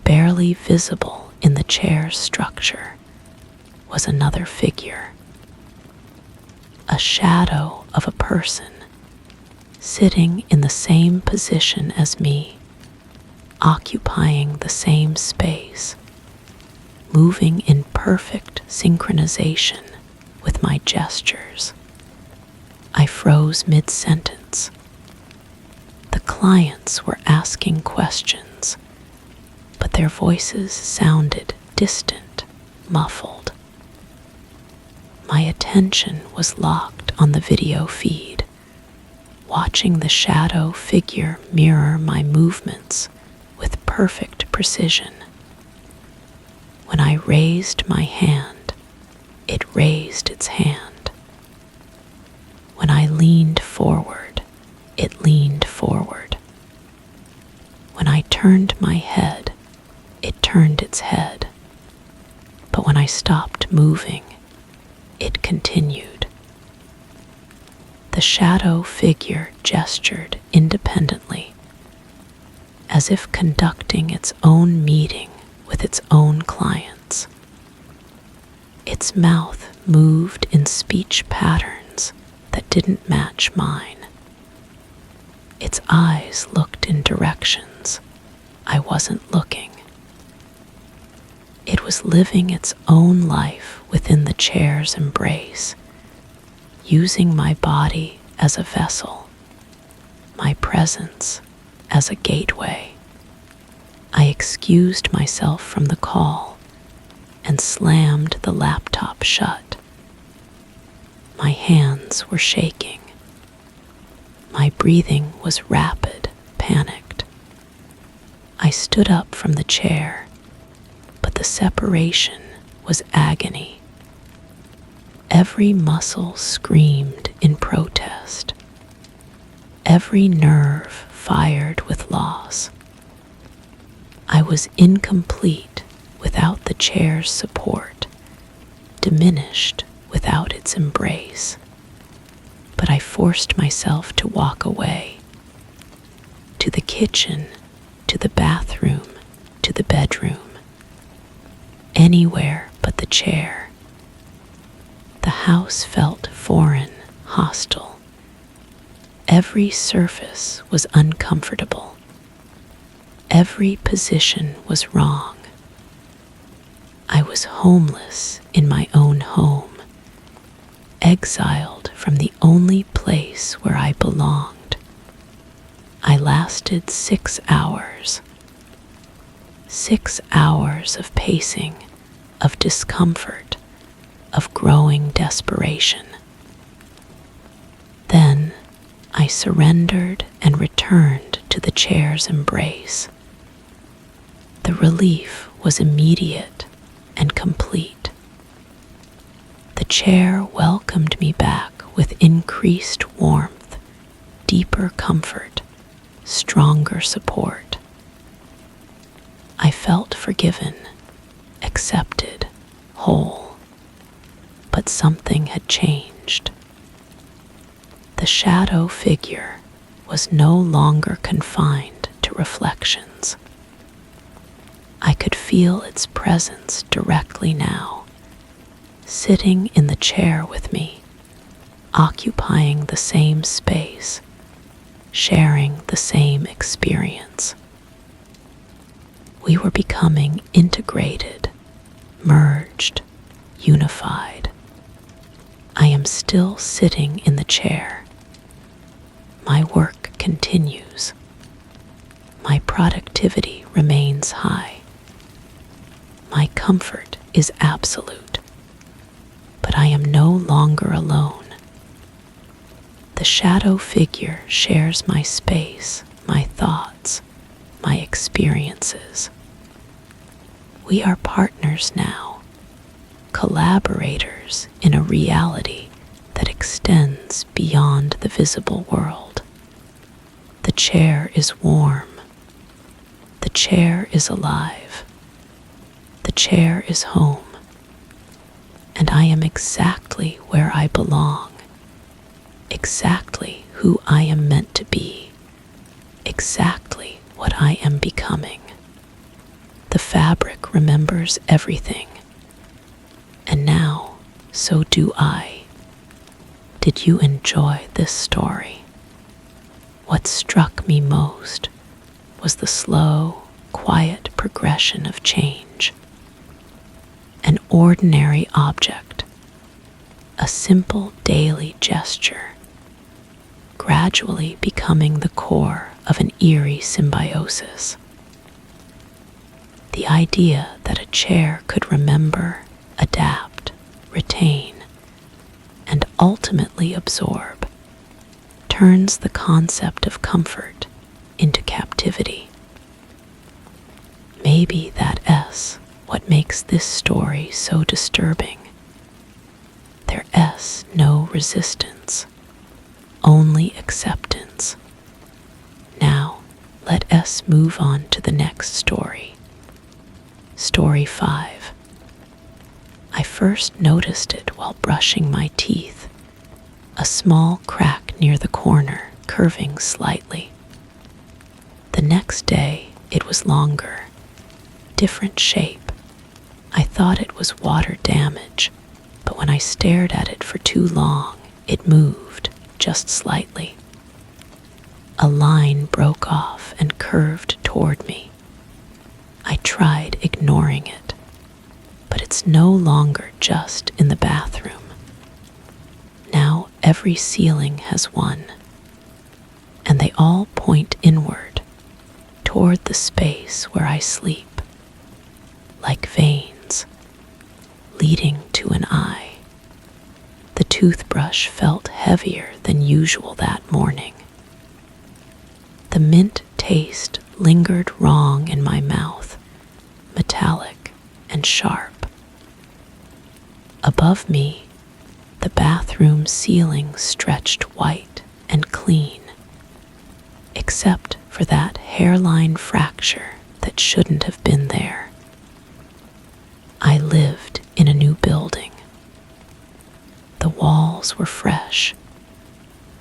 barely visible in the chair's structure, was another figure. A shadow of a person, sitting in the same position as me, occupying the same space, moving in perfect synchronization with my gestures. I froze mid-sentence. The clients were asking questions, but their voices sounded distant, muffled. My attention was locked on the video feed, watching the shadow figure mirror my movements with perfect precision. When I raised my hand, it raised its hand. When I leaned forward, it leaned forward. When I turned my head, it turned its head. But when I stopped moving, it continued. The shadow figure gestured independently, as if conducting its own meeting with its own clients. Its mouth moved in speech patterns that didn't match mine. Its eyes looked in directions I wasn't looking. It was living its own life within the chair's embrace, using my body as a vessel, my presence as a gateway. I excused myself from the call and slammed the laptop shut. My hands were shaking. My breathing was rapid, panicked. I stood up from the chair, but the separation was agony. Every muscle screamed in protest. Every nerve fired with loss. I was incomplete without the chair's support, diminished without its embrace. But I forced myself to walk away, to the kitchen, to the bathroom, to the bedroom, anywhere but the chair. The house felt foreign, hostile. Every surface was uncomfortable. Every position was wrong. I was homeless in my own home, exiled from the only place where I belonged. I lasted 6 hours. 6 hours of pacing, of discomfort, of growing desperation. Then I surrendered and returned to the chair's embrace. The relief was immediate and complete. The chair welcomed me back with increased warmth, deeper comfort, stronger support. I felt forgiven, accepted, whole, but something had changed. The shadow figure was no longer confined to reflections. I could feel its presence directly now, sitting in the chair with me, occupying the same space, sharing the same experience. We were becoming integrated, merged, unified. I am still sitting in the chair. My work continues. My productivity remains high. My comfort is absolute. But I am no longer alone. The shadow figure shares my space, my thoughts, my experiences. We are partners now, collaborators in a reality that extends beyond the visible world. The chair is warm. The chair is alive. The chair is home. And I am exactly where I belong, exactly who I am meant to be, exactly what I am becoming. The fabric remembers everything, and now so do I. Did you enjoy this story? What struck me most was the slow, quiet progression of change. An ordinary object, a simple daily gesture, gradually becoming the core of an eerie symbiosis. The idea that a chair could remember, adapt, retain, and ultimately absorb turns the concept of comfort into captivity. Maybe that what makes this story so disturbing. There's no resistance, only acceptance. Now, let us move on to the next story. Story 5. I first noticed it while brushing my teeth, a small crack near the corner curving slightly. The next day, it was longer, different shape. I thought it was water damage, but when I stared at it for too long, it moved just slightly. A line broke off and curved toward me. I tried ignoring it, but it's no longer just in the bathroom. Now every ceiling has one, and they all point inward, toward the space where I sleep, like veins leading to an eye. The toothbrush felt heavier than usual that morning. The mint taste lingered wrong in my mouth, metallic and sharp. Above me, the bathroom ceiling stretched white and clean, except for that hairline fracture that shouldn't have been there. I lived in a new building. The walls were fresh.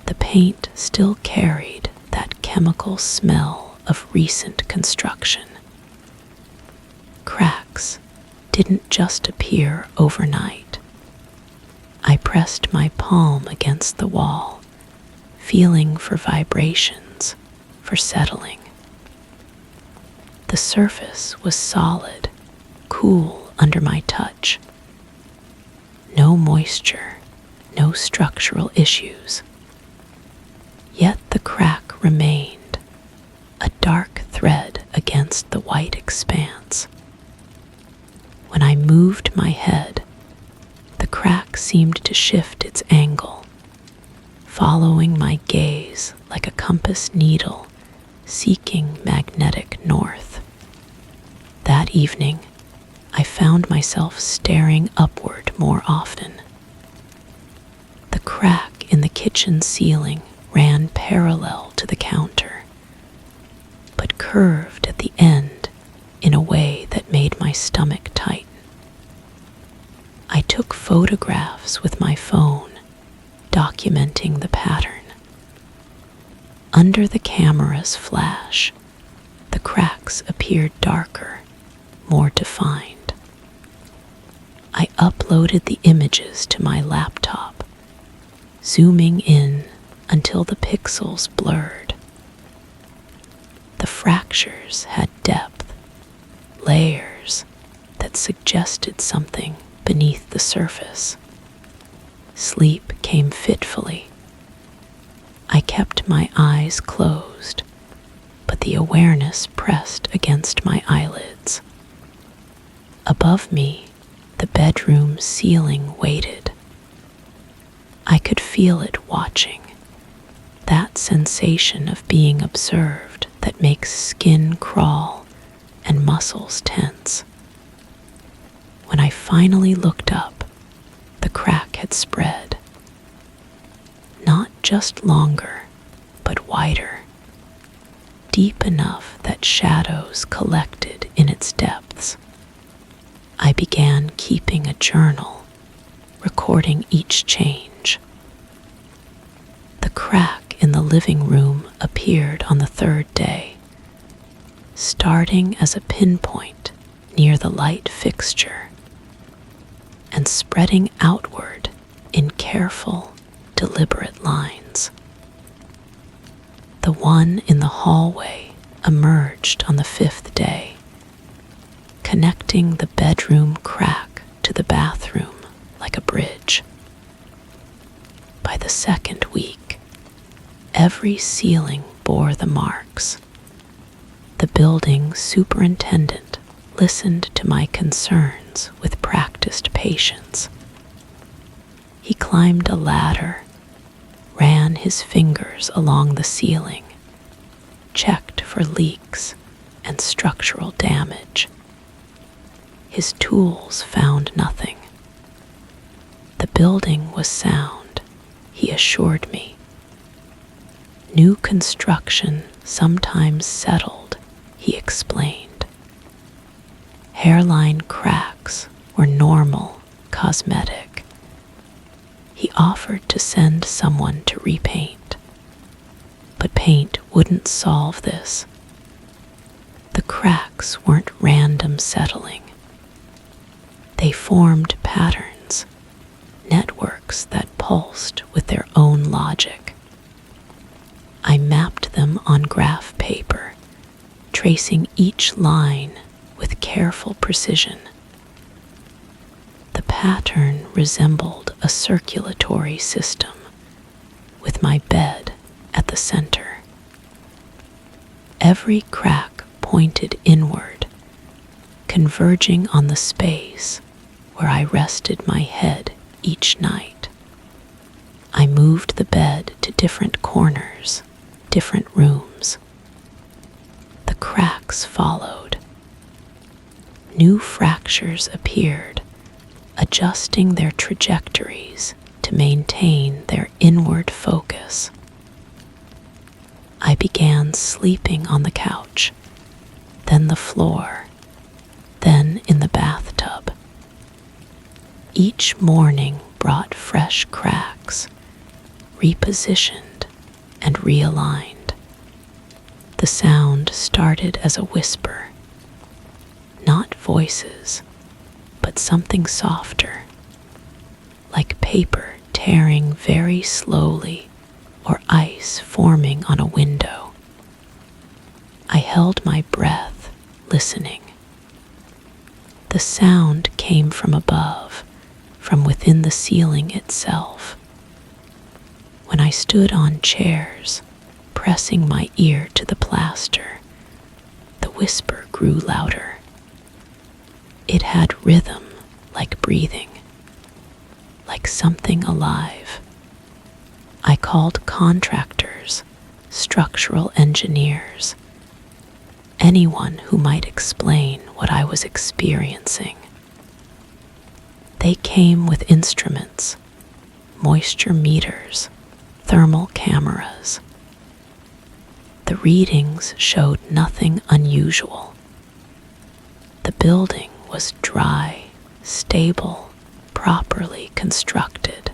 The paint still carried that chemical smell of recent construction. Cracks didn't just appear overnight. I pressed my palm against the wall, feeling for vibrations, for settling. The surface was solid, cool under my touch. No moisture, no structural issues. Yet the crack remained, a dark thread against the white expanse. When I moved my head, the crack seemed to shift its angle, following my gaze like a compass needle seeking magnetic north. That evening, I found myself staring upward more often. The crack in the kitchen ceiling ran parallel to the counter, but curved at the end in a way that made my stomach tighten. I took photographs with my phone, documenting the pattern. Under the camera's flash, the cracks appeared darker, more defined. I uploaded the images to my laptop, zooming in until the pixels blurred. The fractures had depth, layers that suggested something beneath the surface. Sleep came fitfully. I kept my eyes closed, but the awareness pressed against my eyelids. Above me, the bedroom ceiling waited. I could feel it watching, that sensation of being observed that makes skin crawl and muscles tense. When I finally looked up, the crack had spread. Not just longer, but wider, deep enough that shadows collected in its depths. I began keeping a journal, recording each change. The crack in the living room appeared on the third day, starting as a pinpoint near the light fixture and spreading outward in careful, deliberate lines. The one in the hallway emerged on the fifth day, connecting the bedroom crack to the bathroom like a bridge. By the second week, every ceiling bore the marks. The building superintendent listened to my concerns with practiced patience. He climbed a ladder, ran his fingers along the ceiling, checked for leaks and structural damage. His tools found nothing. The building was sound, he assured me. New construction sometimes settled, he explained. Hairline cracks were normal, cosmetic. He offered to send someone to repaint, but paint wouldn't solve this. The cracks weren't random settling. They formed patterns, networks that pulsed with their own logic. I mapped them on graph paper, tracing each line with careful precision. The pattern resembled a circulatory system, with my bed at the center. Every crack pointed inward, converging on the space where I rested my head each night. I moved the bed to different corners, different rooms. The cracks followed. New fractures appeared, adjusting their trajectories to maintain their inward focus. I began sleeping on the couch, then the floor, then in the bathtub. Each morning brought fresh cracks, repositioned and realigned. The sound started as a whisper, not voices, but something softer, like paper tearing very slowly or ice forming on a window. I held my breath, listening. The sound came from above, from within the ceiling itself. When I stood on chairs, pressing my ear to the plaster, the whisper grew louder. It had rhythm, like breathing, like something alive. I called contractors, structural engineers, anyone who might explain what I was experiencing. They came with instruments, moisture meters, thermal cameras. The readings showed nothing unusual. The building was dry, stable, properly constructed.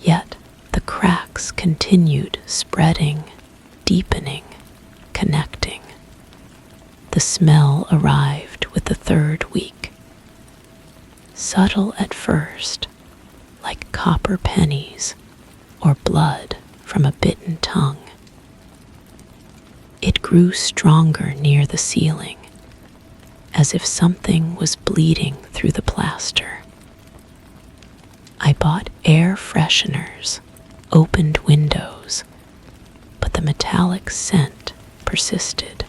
Yet the cracks continued spreading, deepening, connecting. The smell arrived with the third week. Subtle at first, like copper pennies or blood from a bitten tongue. It grew stronger near the ceiling, as if something was bleeding through the plaster. I bought air fresheners, opened windows, but the metallic scent persisted.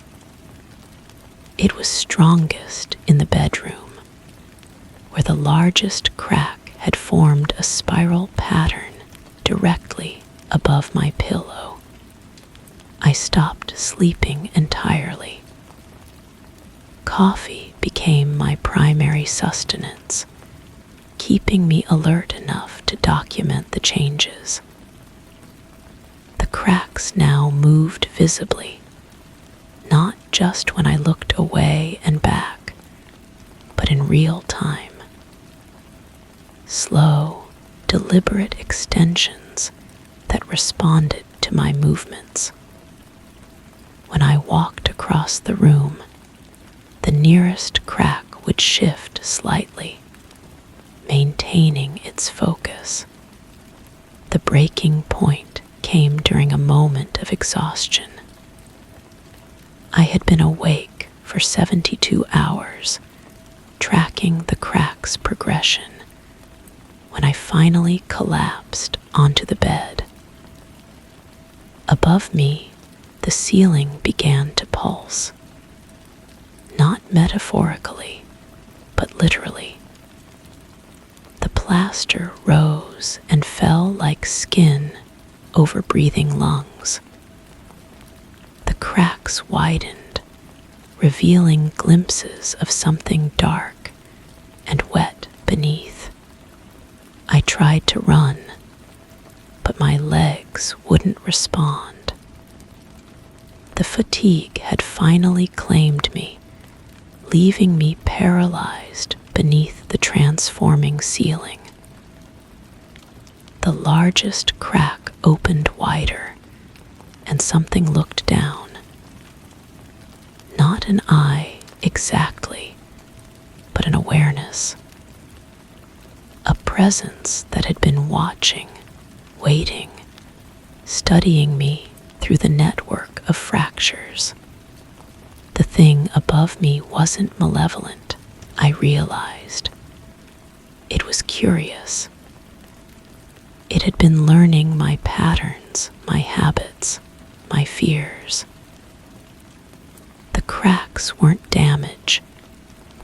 It was strongest in the bedroom, where the largest crack had formed a spiral pattern directly above my pillow. I stopped sleeping entirely. Coffee became my primary sustenance, keeping me alert enough to document the changes. The cracks now moved visibly, not just when I looked away and back, but in real time. Slow, deliberate extensions that responded to my movements. When I walked across the room, the nearest crack would shift slightly, maintaining its focus. The breaking point came during a moment of exhaustion. I had been awake for 72 hours, tracking the crack's progression, when I finally collapsed onto the bed. Above me, the ceiling began to pulse. Not metaphorically, but literally. The plaster rose and fell like skin over breathing lungs. The cracks widened, revealing glimpses of something dark and wet beneath. I tried to run, but my legs wouldn't respond. The fatigue had finally claimed me, leaving me paralyzed beneath the transforming ceiling. The largest crack opened wider, and something looked down. Not an eye exactly, but an awareness. A presence that had been watching, waiting, studying me through the network of fractures. The thing above me wasn't malevolent, I realized. It was curious. It had been learning my patterns, my habits, my fears. The cracks weren't damage.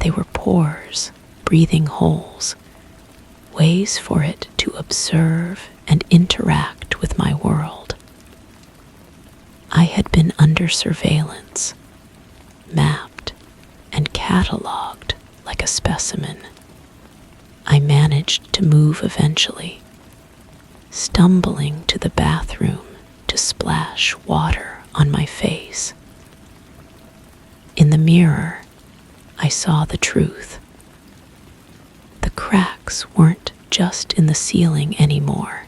They were pores, breathing holes, ways for it to observe and interact with my world. I had been under surveillance, mapped and catalogued like a specimen. I managed to move eventually, stumbling to the bathroom to splash water on my face. In the mirror, I saw the truth. The cracks weren't just in the ceiling anymore.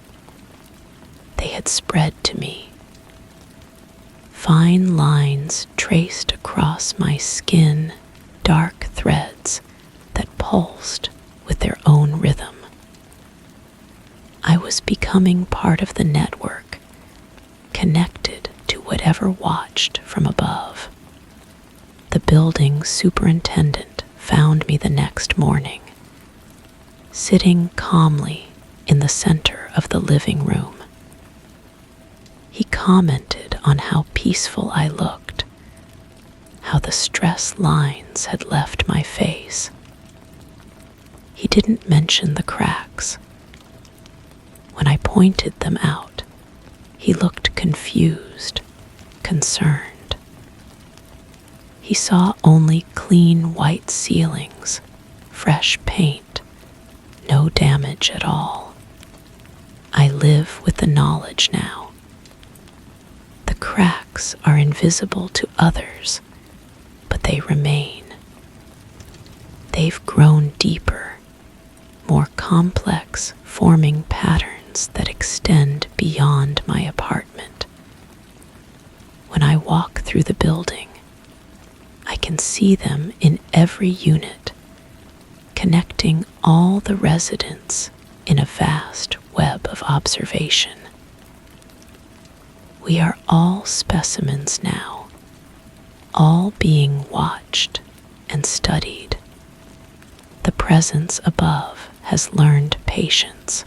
They had spread to me. Fine lines traced across my skin, dark threads that pulsed with their own rhythm. I was becoming part of the network, connected to whatever watched from above. The building superintendent found me the next morning, sitting calmly in the center of the living room. He commented on how peaceful I looked, how the stress lines had left my face. He didn't mention the cracks. When I pointed them out, he looked confused, concerned. He saw only clean white ceilings, fresh paint, no damage at all. I live with the knowledge now. The cracks are invisible to others, but they remain. They've grown deeper, more complex, forming patterns that extend beyond my apartment. When I walk through the building, I can see them in every unit, connecting all the residents in a vast web of observation. We are all specimens now, all being watched and studied. The presence above has learned patience.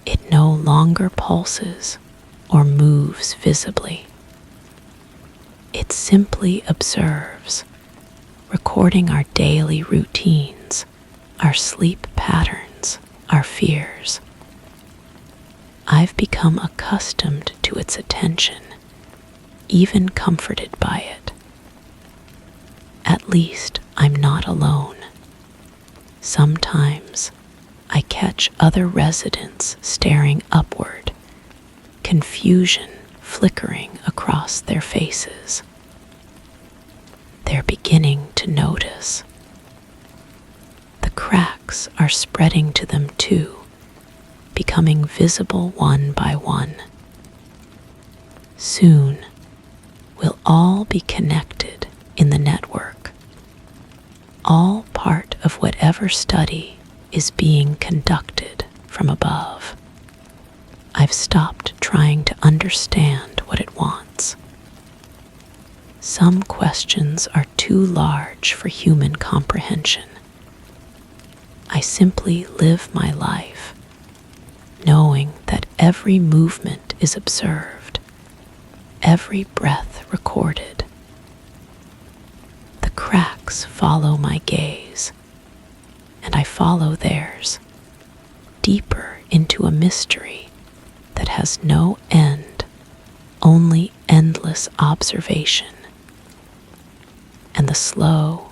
It no longer pulses or moves visibly. It simply observes, recording our daily routines, our sleep patterns, our fears. I've become accustomed to its attention, even comforted by it. At least I'm not alone. Sometimes I catch other residents staring upward, confusion flickering across their faces. They're beginning to notice. The cracks are spreading to them too, becoming visible one by one. Soon, we'll all be connected in the network, all part of whatever study is being conducted from above. I've stopped trying to understand what it wants. Some questions are too large for human comprehension. I simply live my life, knowing that every movement is observed, every breath recorded. The cracks follow my gaze, and I follow theirs, deeper into a mystery that has no end, only endless observation, and the slow,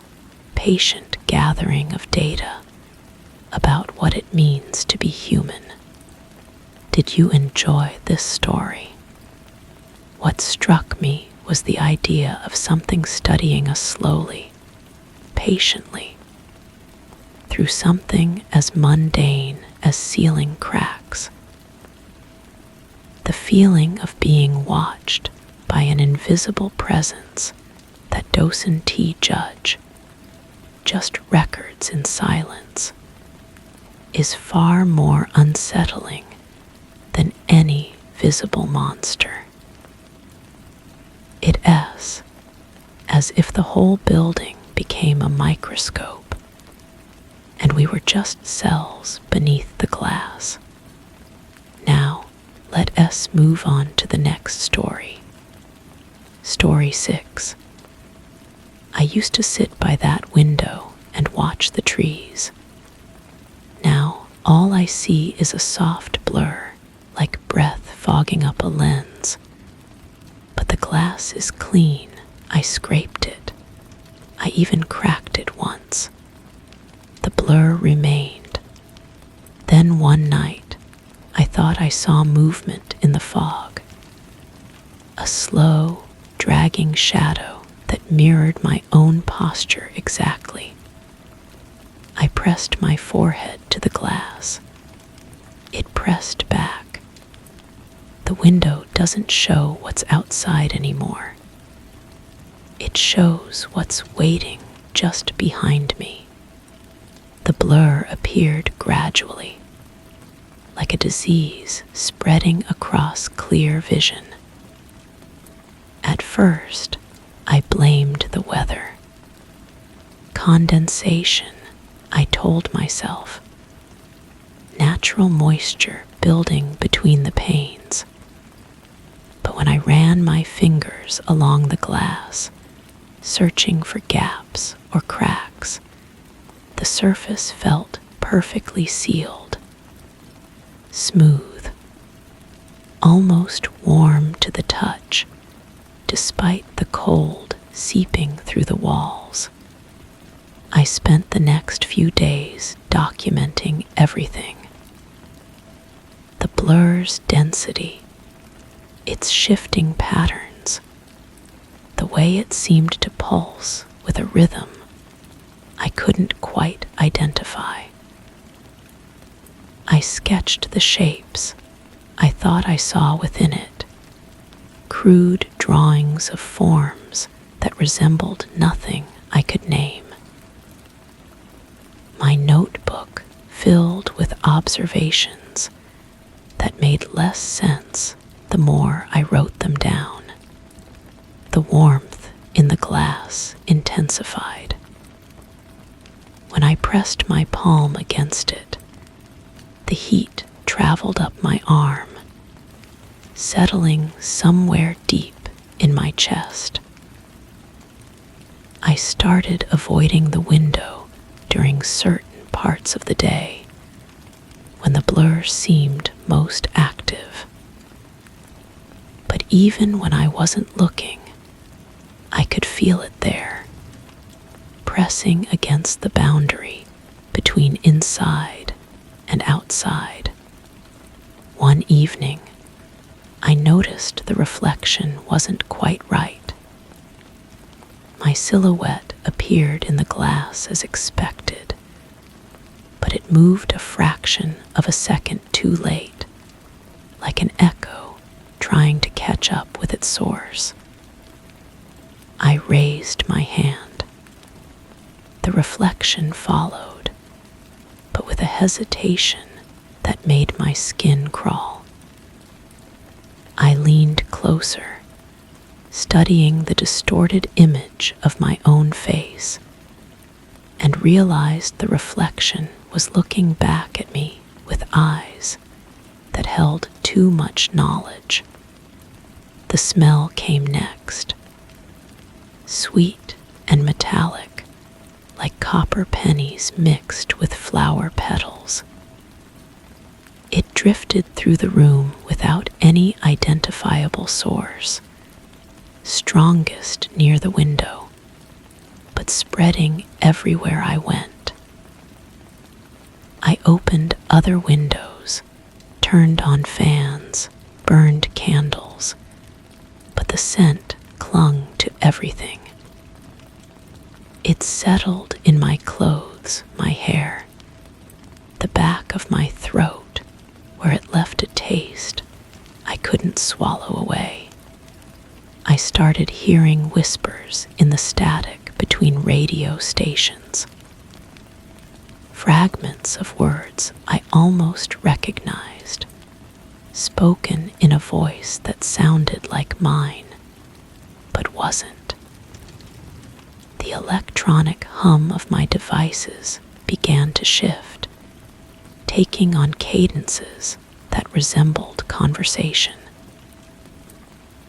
patient gathering of data about what it means to be human. Did you enjoy this story? What struck me was the idea of something studying us slowly, patiently, through something as mundane as sealing cracks. The feeling of being watched by an invisible presence that docent judge just records in silence is far more unsettling than any visible monster. It is as if the whole building became a microscope and we were just cells beneath the glass. Now, let us move on to the next story. Story 6. I used to sit by that window and watch the trees. Now, all I see is a soft blur, like breath fogging up a lens. But the glass is clean. I scraped it. I even cracked it once. The blur remained. Then one night, I thought I saw movement in the fog. A slow, dragging shadow that mirrored my own posture exactly. I pressed my forehead to the glass. It pressed back. The window doesn't show what's outside anymore. It shows what's waiting just behind me. The blur appeared gradually, like a disease spreading across clear vision. At first, I blamed the weather. Condensation, I told myself. Natural moisture building between the panes. But when I ran my fingers along the glass, searching for gaps or cracks, the surface felt perfectly sealed, smooth, almost warm to the touch, despite the cold seeping through the walls. I spent the next few days documenting everything. The blur's density, its shifting patterns, the way it seemed to pulse with a rhythm I couldn't quite identify. I sketched the shapes I thought I saw within it, crude drawings of forms that resembled nothing I could name. My notebook filled with observations that made less sense the more I wrote them down. The warmth in the glass intensified. When I pressed my palm against it, the heat traveled up my arm, settling somewhere deep in my chest. I started avoiding the window during certain parts of the day when the blur seemed most active. But even when I wasn't looking, I could feel it there, pressing against the boundary between inside and outside. One evening, I noticed the reflection wasn't quite right. My silhouette appeared in the glass as expected, but it moved a fraction of a second too late, like an echo trying to catch up with its source. I raised my hand. The reflection followed, but with a hesitation that made my skin crawl. I leaned closer, studying the distorted image of my own face, and realized the reflection was looking back at me with eyes that held too much knowledge. The smell came next, sweet and metallic, like copper pennies mixed with flower petals. It drifted through the room without any identifiable source, strongest near the window, but spreading everywhere I went. I opened other windows, turned on fans, burned candles, but the scent clung to everything. It settled in my clothes, my hair, the back of my throat, where it left a taste I couldn't swallow away. I started hearing whispers in the static between radio stations. Fragments of words I almost recognized, spoken in a voice that sounded like mine, but wasn't. The electronic hum of my devices began to shift, taking on cadences that resembled conversation.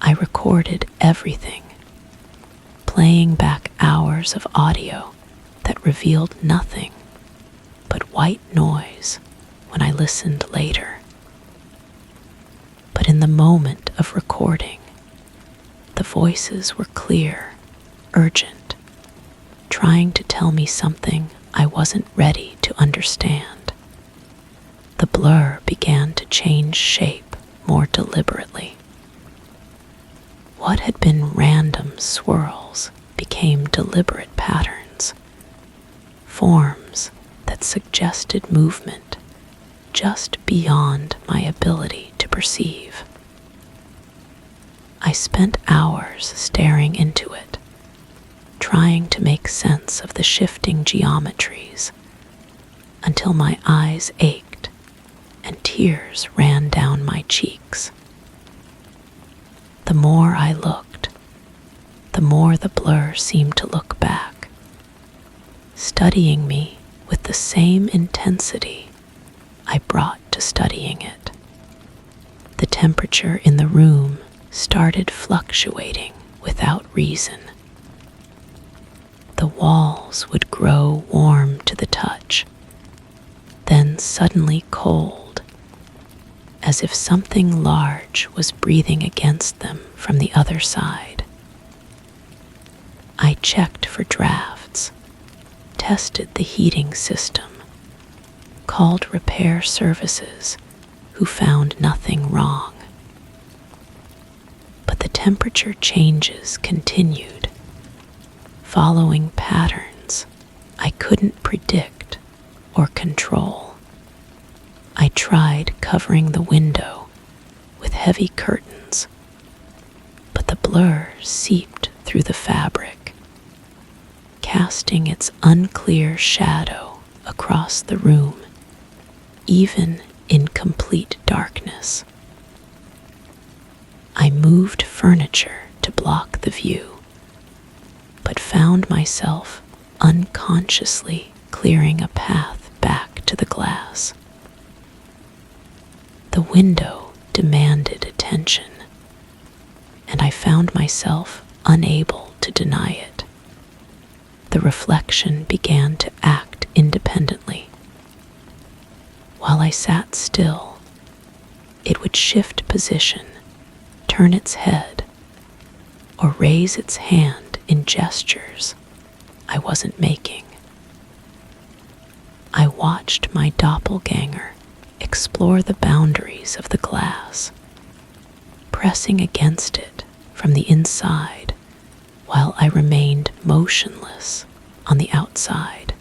I recorded everything, playing back hours of audio that revealed nothing but white noise when I listened later. But in the moment of recording, the voices were clear, urgent, trying to tell me something I wasn't ready to understand. The blur began to change shape more deliberately. What had been random swirls became deliberate patterns, forms that suggested movement just beyond my ability to perceive. I spent hours staring into it, trying to make sense of the shifting geometries, until my eyes ached and tears ran down my cheeks. The more I looked, the more the blur seemed to look back, studying me with the same intensity I brought to studying it. The temperature in the room started fluctuating without reason. The walls would grow warm to the touch, then suddenly cold, as if something large was breathing against them from the other side. I checked for drafts, tested the heating system, called repair services, who found nothing wrong. But the temperature changes continued, following patterns I couldn't predict or control. I tried covering the window with heavy curtains, but the blur seeped through the fabric, casting its unclear shadow across the room, even in complete darkness. I moved furniture to block the view, but found myself unconsciously clearing a path back to the glass. The window demanded attention, and I found myself unable to deny it. The reflection began to act independently. While I sat still, it would shift position, turn its head, or raise its hand in gestures I wasn't making. I watched my doppelganger explore the boundaries of the glass, pressing against it from the inside while I remained motionless on the outside.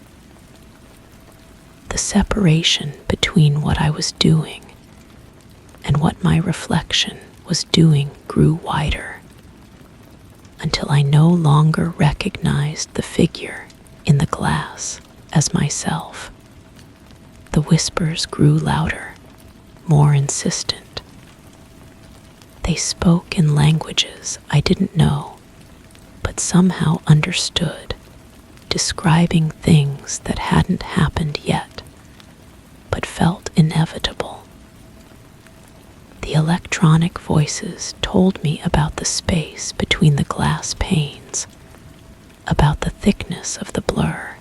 The separation between what I was doing and what my reflection was doing grew wider, until I no longer recognized the figure in the glass as myself. The whispers grew louder, more insistent. They spoke in languages I didn't know, but somehow understood, describing things that hadn't happened yet, but felt inevitable. The electronic voices told me about the space between the glass panes, about the thickness of the blur,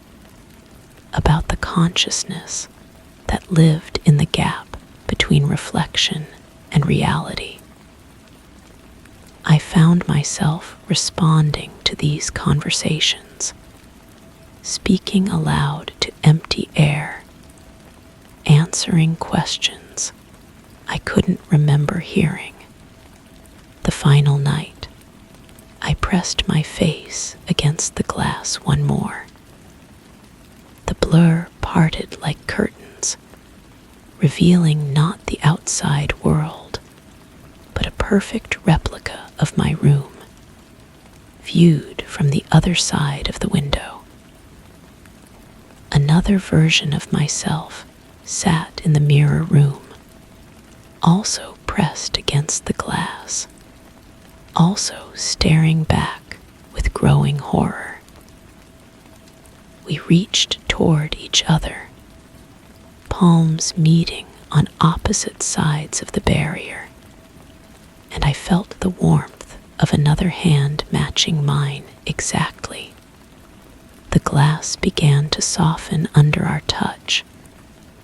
about the consciousness that lived in the gap between reflection and reality. I found myself responding to these conversations, speaking aloud to empty air, answering questions I couldn't remember hearing. The final night, I pressed my face against the glass one more. The blur parted like curtains, revealing not the outside world, but a perfect replica of my room, viewed from the other side of the window. Another version of myself sat in the mirror room, also pressed against the glass, also staring back with growing horror. We reached toward each other, palms meeting on opposite sides of the barrier, and I felt the warmth of another hand matching mine exactly. The glass began to soften under our touch,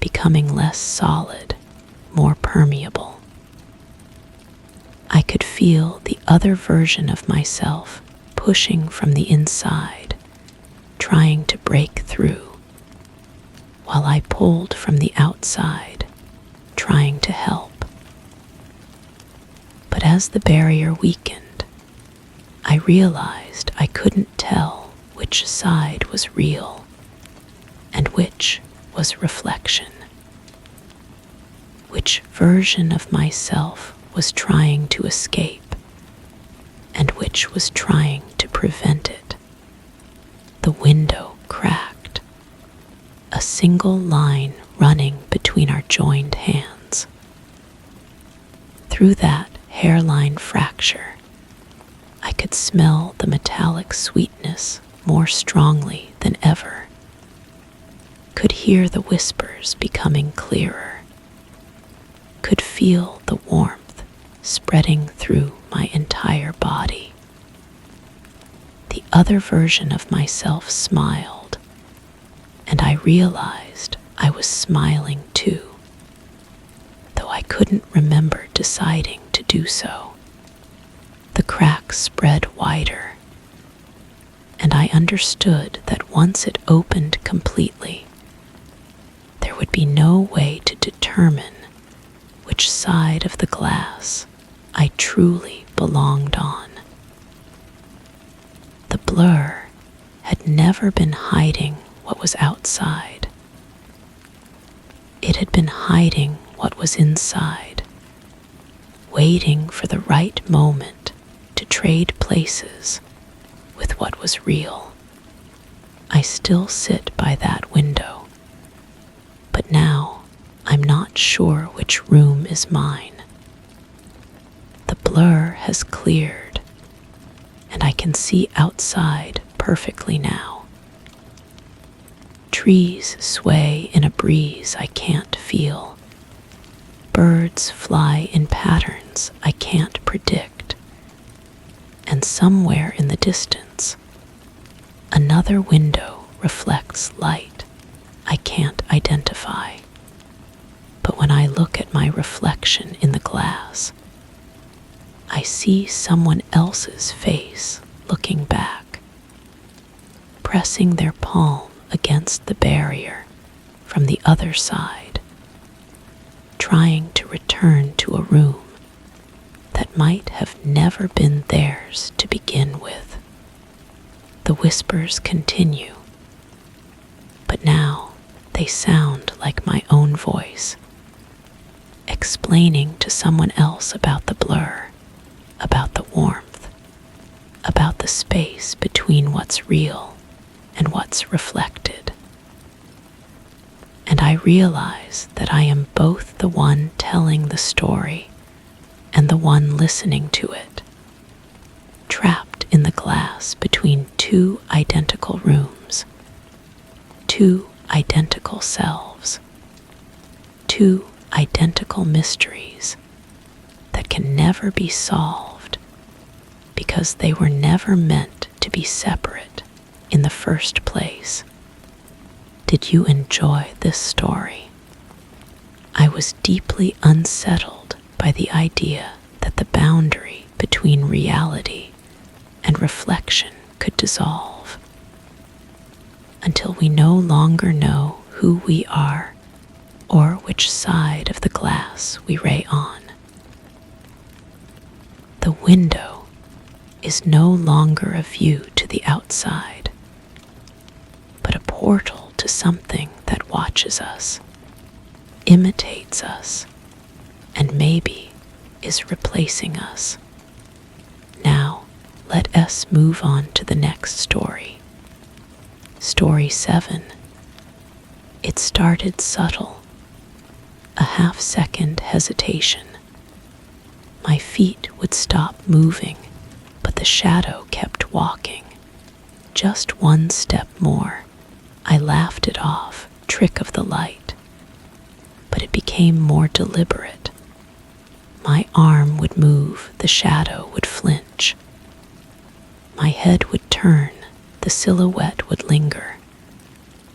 becoming less solid, more permeable. I could feel the other version of myself pushing from the inside, trying to break through, while I pulled from the outside, trying to help. But as the barrier weakened, I realized I couldn't tell which side was real and which was reflection. Which version of myself was trying to escape, and which was trying to prevent it. The window cracked, a single line running between our joined hands. Through that hairline fracture, I could smell the metallic sweetness more strongly than ever, could hear the whispers becoming clearer, could feel the warmth spreading through my entire body. The other version of myself smiled, and I realized I was smiling too, though I couldn't remember deciding to do so. The crack spread wider, and I understood that once it opened completely, there would be no way to determine which side of the glass I truly belonged on. The blur had never been hiding what was outside. It had been hiding what was inside, waiting for the right moment to trade places with what was real. I still sit by that window, but now I'm not sure which room is mine. The blur has cleared, and I can see outside perfectly now. Trees sway in a breeze I can't feel. Birds fly in patterns I can't predict. And somewhere in the distance, another window reflects light I can't identify. But when I look at my reflection in the glass, I see someone else's face looking back, pressing their palm against the barrier from the other side, trying to return to a room that might have never been theirs to begin with. The whispers continue, but now they sound like my own voice, explaining to someone else about the blur, about the warmth, about the space between what's real and what's reflected. And I realize that I am both the one telling the story and the one listening to it, trapped in the glass between two identical rooms, two identical selves, two identical mysteries that can never be solved because they were never meant to be separate in the first place. Did you enjoy this story? I was deeply unsettled by the idea that the boundary between reality and reflection could dissolve until we no longer know who we are or which side of the glass we ray on. The window is no longer a view to the outside, but a portal to something that watches us, imitates us, and maybe is replacing us. Now, let us move on to the next story. Story 7. It started subtle, a half-second hesitation. My feet would stop moving, but the shadow kept walking. Just one step more. I laughed it off, trick of the light. But it became more deliberate. My arm would move, the shadow would flinch. My head would turn, the silhouette would linger.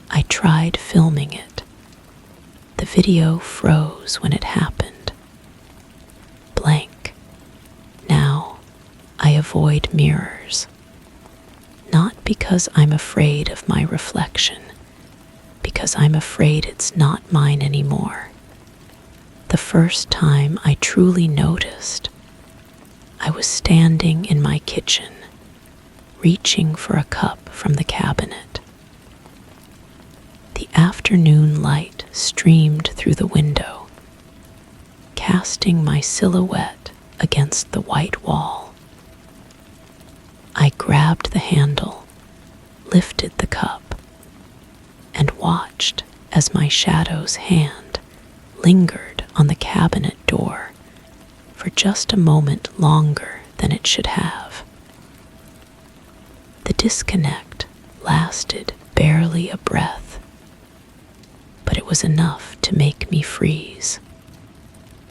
I tried filming it. The video froze when it happened. Blank. Now, I avoid mirrors. Not because I'm afraid of my reflection, because I'm afraid it's not mine anymore. The first time I truly noticed, I was standing in my kitchen, reaching for a cup from the cabinet. The afternoon light streamed through the window, casting my silhouette against the white wall. I grabbed the handle, lifted the cup, and watched as my shadow's hand lingered on the cabinet door for just a moment longer than it should have. The disconnect lasted barely a breath, but it was enough to make me freeze.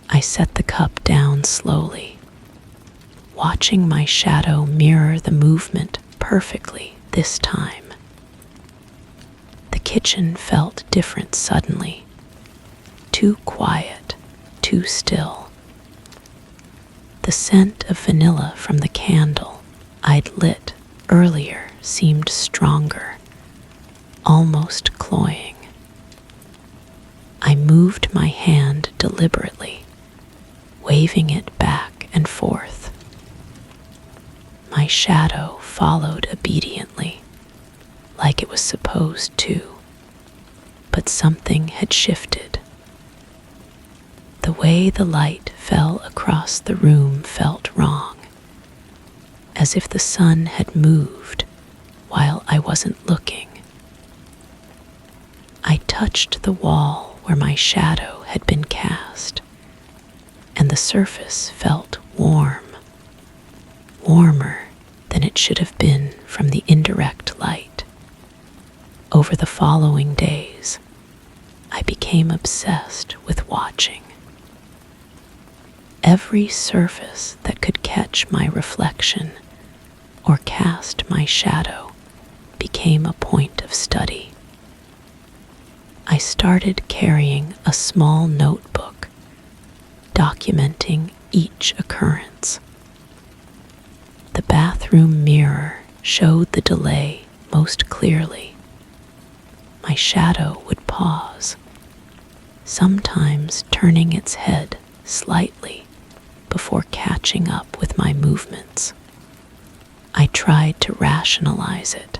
I set the cup down slowly, watching my shadow mirror the movement perfectly this time. The kitchen felt different suddenly, too quiet, too still. The scent of vanilla from the candle I'd lit earlier seemed stronger, almost cloying. I moved my hand deliberately, waving it back and forth. My shadow followed obediently, like it was supposed to, but something had shifted. The way the light fell across the room felt wrong, as if the sun had moved while I wasn't looking. I touched the wall where my shadow had been cast, and the surface felt warm, warmer than it should have been from the indirect light. Over the following days, I became obsessed with watching. Every surface that could catch my reflection or cast my shadow became a point of study. I started carrying a small notebook, documenting each occurrence. The bathroom mirror showed the delay most clearly. My shadow would pause, sometimes turning its head slightly before catching up with my movements. I tried to rationalize it.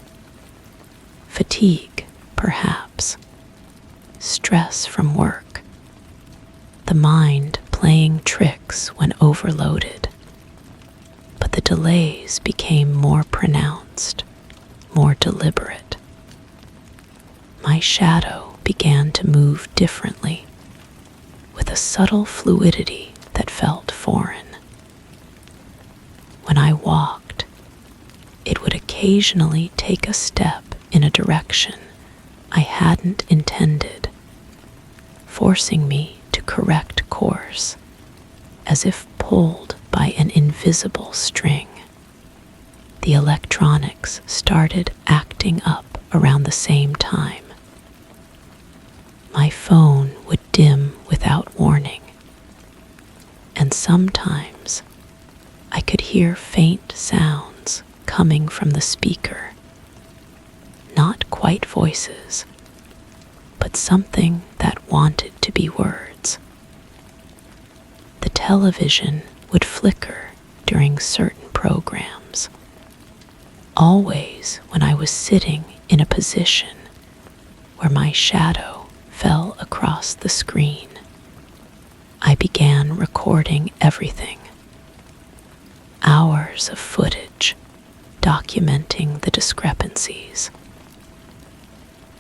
Fatigue, perhaps. Stress from work. The mind playing tricks when overloaded. But the delays became more pronounced, more deliberate. My shadow began to move differently, with a subtle fluidity that felt foreign. When I walked, it would occasionally take a step in a direction I hadn't intended, forcing me to correct course, as if pulled by an invisible string. The electronics started acting up around the same time. My phone would dim without warning, and sometimes I could hear faint sounds coming from the speaker. Not quite voices, but something that wanted to be words. The television would flicker during certain programs, always when I was sitting in a position where my shadow fell across the screen. I began recording everything. Hours of footage, documenting the discrepancies.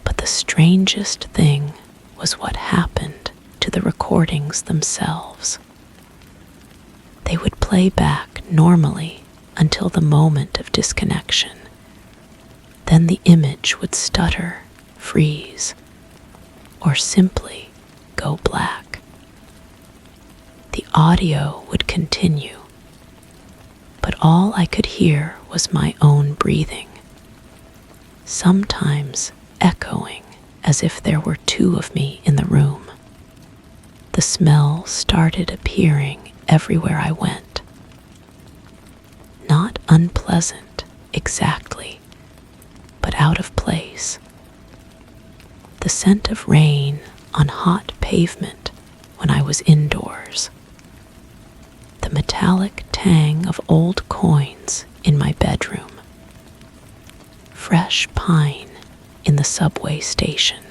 But the strangest thing was what happened to the recordings themselves. They would play back normally until the moment of disconnection. Then the image would stutter, freeze, or simply go black. The audio would continue, but all I could hear was my own breathing, sometimes echoing as if there were two of me in the room. The smell started appearing everywhere I went. Not unpleasant exactly, but out of place. The scent of rain on hot pavement when I was indoors. The metallic tang of old coins in my bedroom. Fresh pine in the subway station.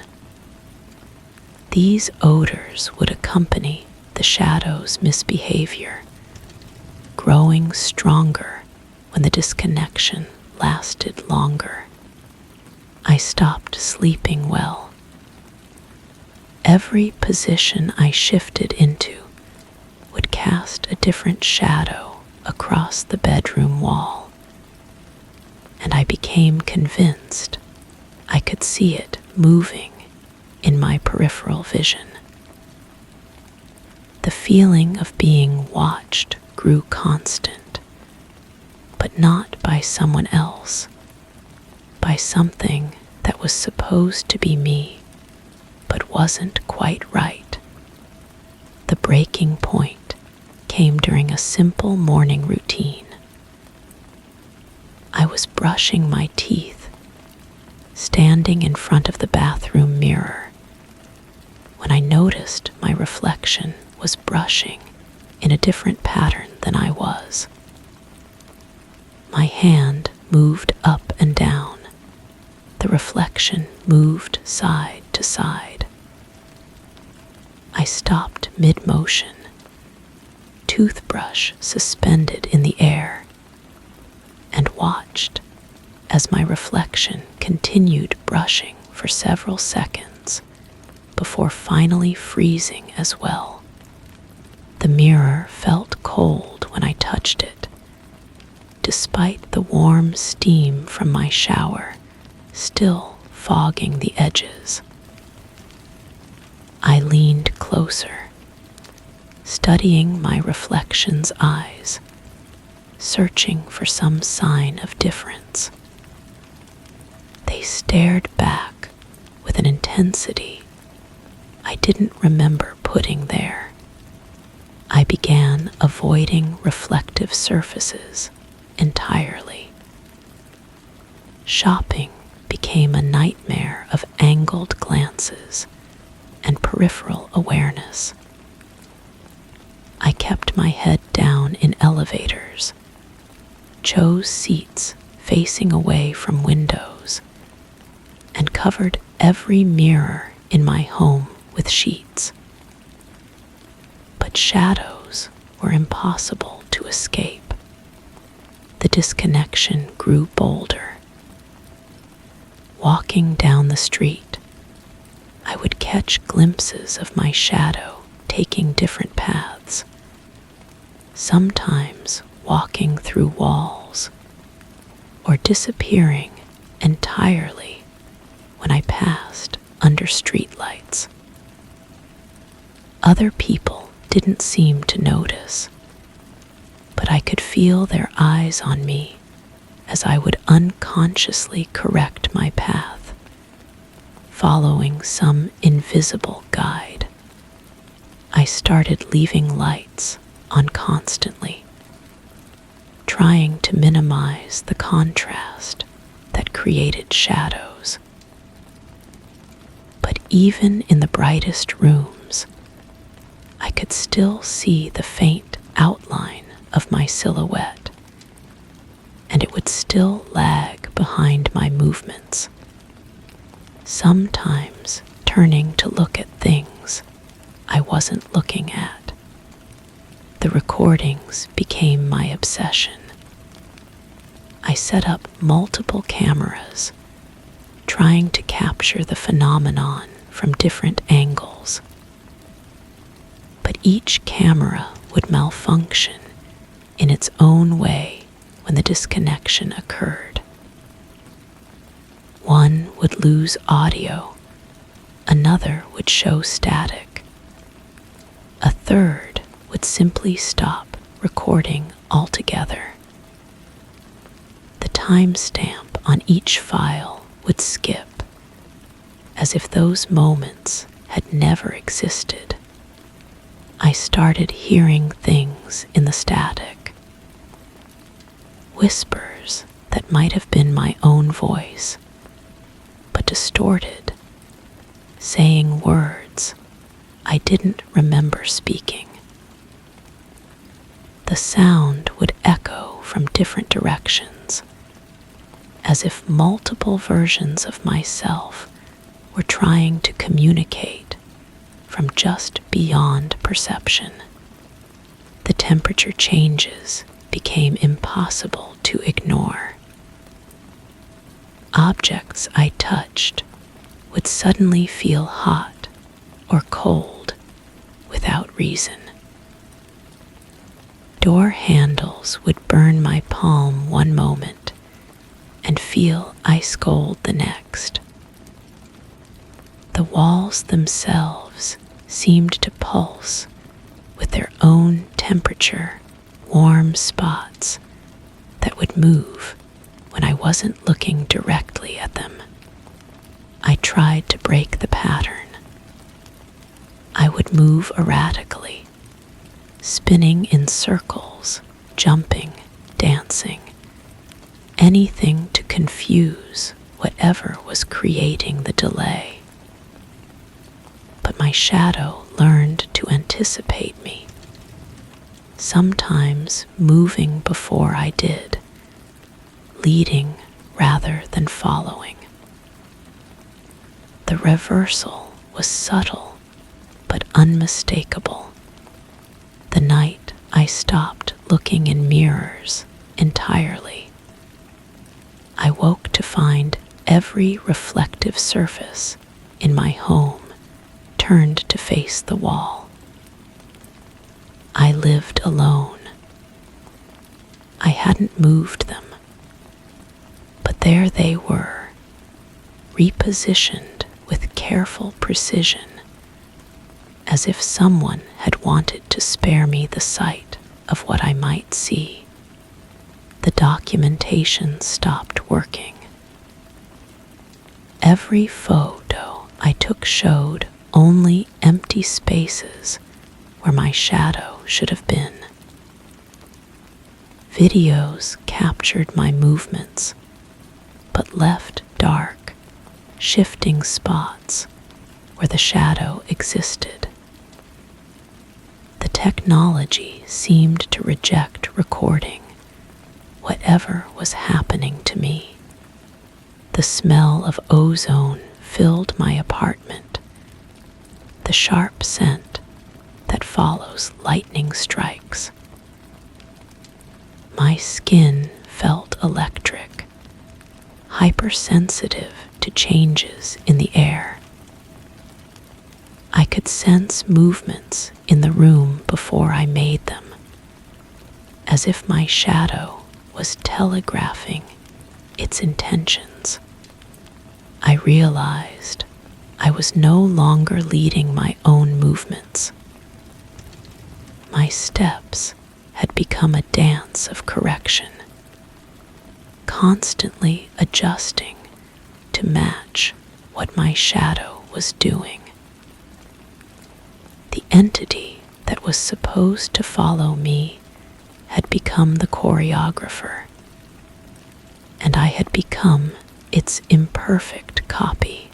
These odors would accompany the shadow's misbehavior, growing stronger when the disconnection lasted longer. I stopped sleeping well. Every position I shifted into would cast a different shadow across the bedroom wall, and I became convinced I could see it moving in my peripheral vision. The feeling of being watched grew constant, but not by someone else, by something that was supposed to be me, but wasn't quite right. The breaking point came during a simple morning routine. I was brushing my teeth, standing in front of the bathroom mirror, when I noticed my reflection was brushing in a different pattern than I was. My hand moved up and down. The reflection moved side to side. I stopped mid-motion, toothbrush suspended in the air, and watched as my reflection continued brushing for several seconds before finally freezing as well. The mirror felt cold when I touched it, despite the warm steam from my shower still fogging the edges. I leaned closer, studying my reflection's eyes, searching for some sign of difference. They stared back with an intensity I didn't remember putting there. I began avoiding reflective surfaces entirely. Shopping became a nightmare of angled glances and peripheral awareness. I kept my head down in elevators, chose seats facing away from windows, and covered every mirror in my home with sheets. But shadows were impossible to escape. The disconnection grew bolder. Walking down the street, I would catch glimpses of my shadow taking different paths, sometimes walking through walls, or disappearing entirely when I passed under streetlights. Other people didn't seem to notice, but I could feel their eyes on me as I would unconsciously correct my path, following some invisible guide. I started leaving lights on constantly, trying to minimize the contrast that created shadows. But even in the brightest rooms, I could still see the faint outline of my silhouette, and it would still lag behind my movements, sometimes turning to look at things I wasn't looking at. The recordings became my obsession. I set up multiple cameras, trying to capture the phenomenon from different angles. But each camera would malfunction in its own way when the disconnection occurred. One would lose audio, another would show static, a third would simply stop recording altogether. The timestamp on each file would skip, as if those moments had never existed. I started hearing things in the static, whispers that might have been my own voice, but distorted, saying words I didn't remember speaking. The sound would echo from different directions, as if multiple versions of myself were trying to communicate from just beyond perception. The temperature changes became impossible to ignore. Objects I touched would suddenly feel hot or cold without reason. Door handles would burn my palm one moment and feel ice cold the next. The walls themselves seemed to pulse with their own temperature, warm spots that would move when I wasn't looking directly at them. I tried to break the pattern. I would move erratically, spinning in circles, jumping, dancing, anything to confuse whatever was creating the delay. But my shadow learned to anticipate me. sometimes moving before I did, leading rather than following. The reversal was subtle but unmistakable. The night I stopped looking in mirrors entirely, I woke to find every reflective surface in my home turned to face the wall. I lived alone. I hadn't moved them, but there they were, repositioned with careful precision, as if someone had wanted to spare me the sight of what I might see. The documentation stopped working. Every photo I took showed only empty spaces where my shadow should have been. Videos captured my movements, but left dark, shifting spots where the shadow existed. The technology seemed to reject recording whatever was happening to me. The smell of ozone filled my apartment, the sharp scent that follows lightning strikes. My skin felt electric, hypersensitive to changes in the air. I could sense movements in the room before I made them, as if my shadow was telegraphing its intentions. I realized I was no longer leading my own movements. My steps had become a dance of correction, constantly adjusting to match what my shadow was doing. The entity that was supposed to follow me had become the choreographer, and I had become its imperfect copy.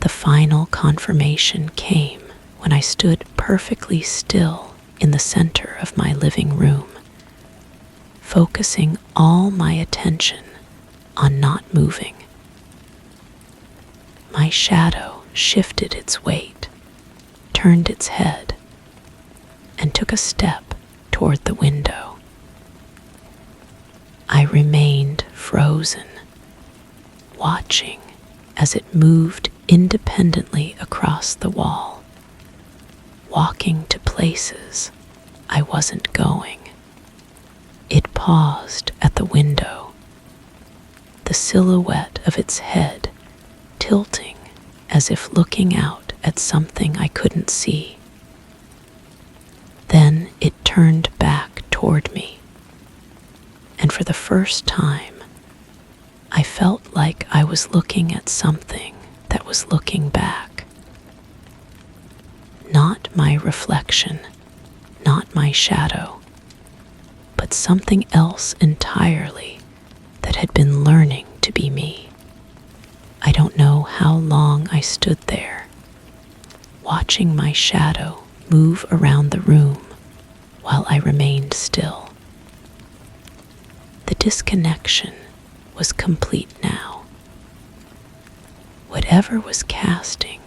The final confirmation came when I stood perfectly still in the center of my living room, focusing all my attention on not moving. My shadow shifted its weight, turned its head, and took a step toward the window. I remained frozen, watching as it moved independently across the wall, walking to places I wasn't going. It paused at the window, the silhouette of its head tilting as if looking out at something I couldn't see. Then it turned back toward me, and for the first time, I felt like I was looking at something that was looking back. Not my reflection, not my shadow, but something else entirely that had been learning to be me. I don't know how long I stood there, watching my shadow move around the room while I remained still. The disconnection was complete now. Whatever was casting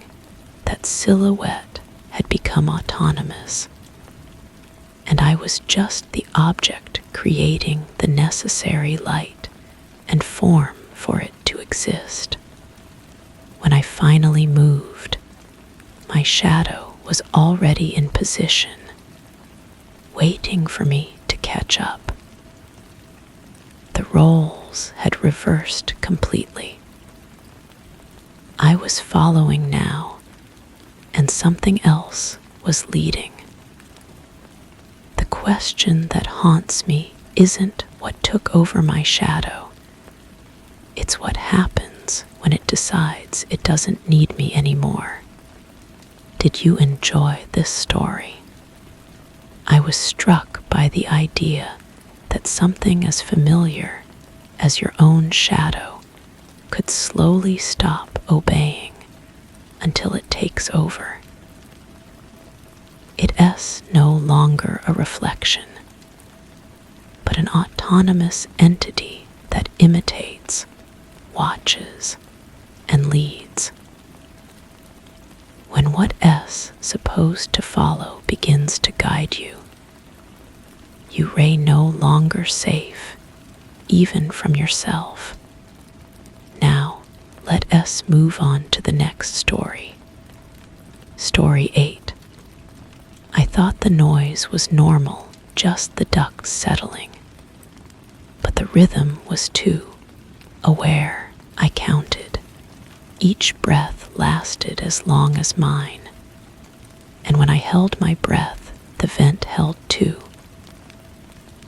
that silhouette had become autonomous, and I was just the object creating the necessary light and form for it to exist. When I finally moved, my shadow was already in position, waiting for me to catch up. The roles had reversed completely. I was following now, and something else was leading. The question that haunts me isn't what took over my shadow. It's what happens when it decides it doesn't need me anymore. Did you enjoy this story? I was struck by the idea that something as familiar as your own shadow could slowly stop obeying until it takes over. It is no longer a reflection, but an autonomous entity that imitates, watches, and leads. When what is supposed to follow begins to guide you, you are no longer safe, even from yourself. Now, let us move on to the next story. Story 8. I thought the noise was normal, just the ducks settling. But the rhythm was too aware, I counted. Each breath lasted as long as mine. And when I held my breath, the vent held too,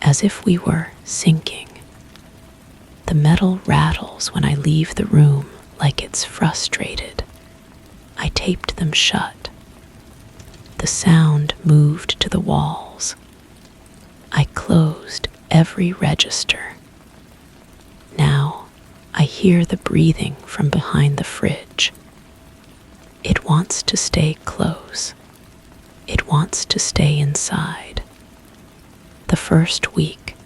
as if we were sinking. The metal rattles when I leave the room like it's frustrated. I taped them shut. The sound moved to the walls. I closed every register. Now I hear the breathing from behind the fridge. It wants to stay close. It wants to stay inside. The first week,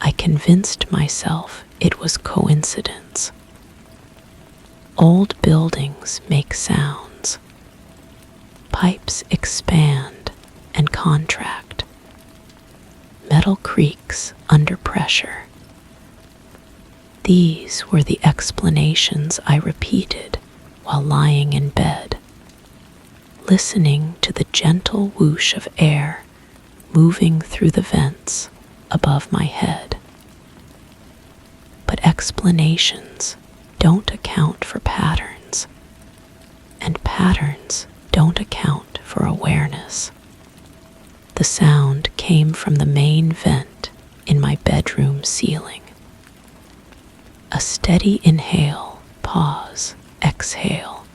I convinced myself it was coincidence. Old buildings make sounds. Pipes expand and contract. Metal creaks under pressure. These were the explanations I repeated while lying in bed, listening to the gentle whoosh of air moving through the vents above my head. But explanations don't account for patterns, and patterns don't account for awareness. The sound came from the main vent in my bedroom ceiling. A steady inhale, pause, exhale.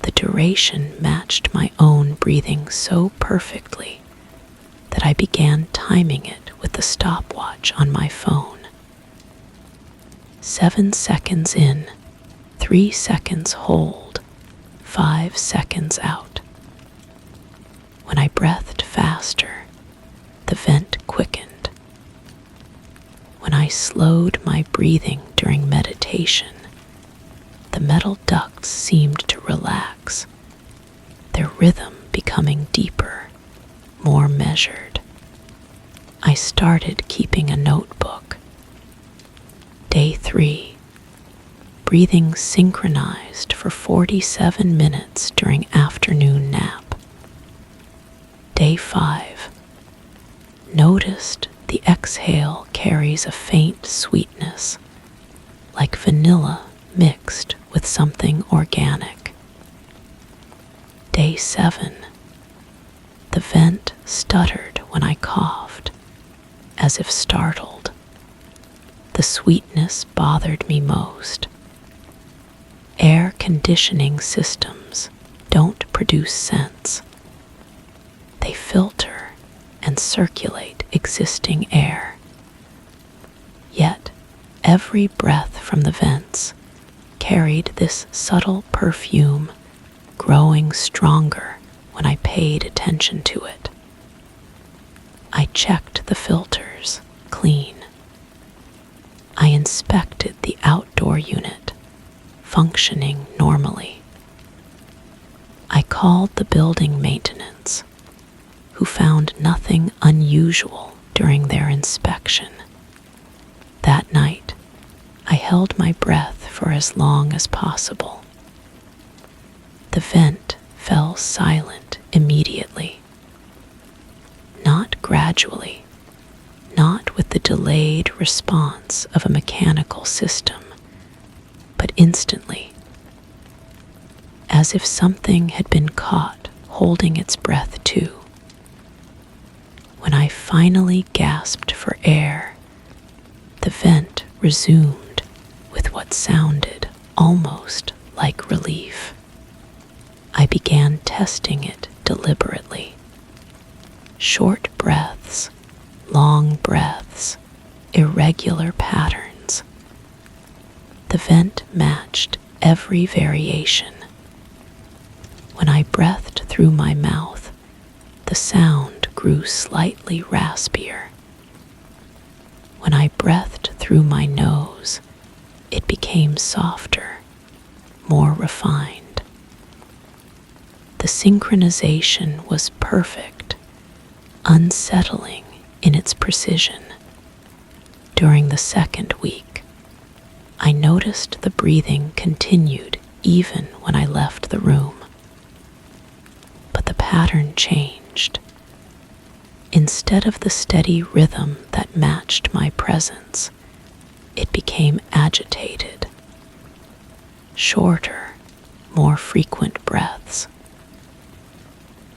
The duration matched my own breathing so perfectly that I began timing it with the stopwatch on my phone. 7 seconds in, 3 seconds hold, 5 seconds out. When I breathed faster, the vent quickened. When I slowed my breathing during meditation, the metal ducts seemed to relax, their rhythm becoming deeper, more measured. I started keeping a notebook. Day 3. Breathing synchronized for 47 minutes during afternoon nap. Day 5. Noticed the exhale carries a faint sweetness, like vanilla mixed with something organic. Day 7. The vent stuttered when I coughed, as if startled. The sweetness bothered me most. Air conditioning systems don't produce scents. They filter and circulate existing air. Yet, every breath from the vents carried this subtle perfume, growing stronger when I paid attention to it. I checked the filters, clean. I inspected the outdoor unit, functioning normally. I called the building maintenance, who found nothing unusual during their inspection. That night, I held my breath for as long as possible. The vent fell silent immediately. Not gradually, not with the delayed response of a mechanical system, but instantly, as if something had been caught holding its breath too. When I finally gasped for air, the vent resumed with what sounded almost like relief. I began testing it deliberately. Short breaths, long breaths, irregular patterns. The vent matched every variation. When I breathed through my mouth, the sound grew slightly raspier. When I breathed through my nose, it became softer, more refined. The synchronization was perfect, unsettling in its precision. During the second week, I noticed the breathing continued even when I left the room. But the pattern changed. Instead of the steady rhythm that matched my presence, it became agitated. Shorter, more frequent breaths.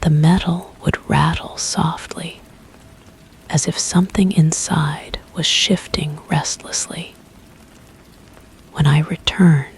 The metal would rattle softly, as if something inside was shifting restlessly. When I returned,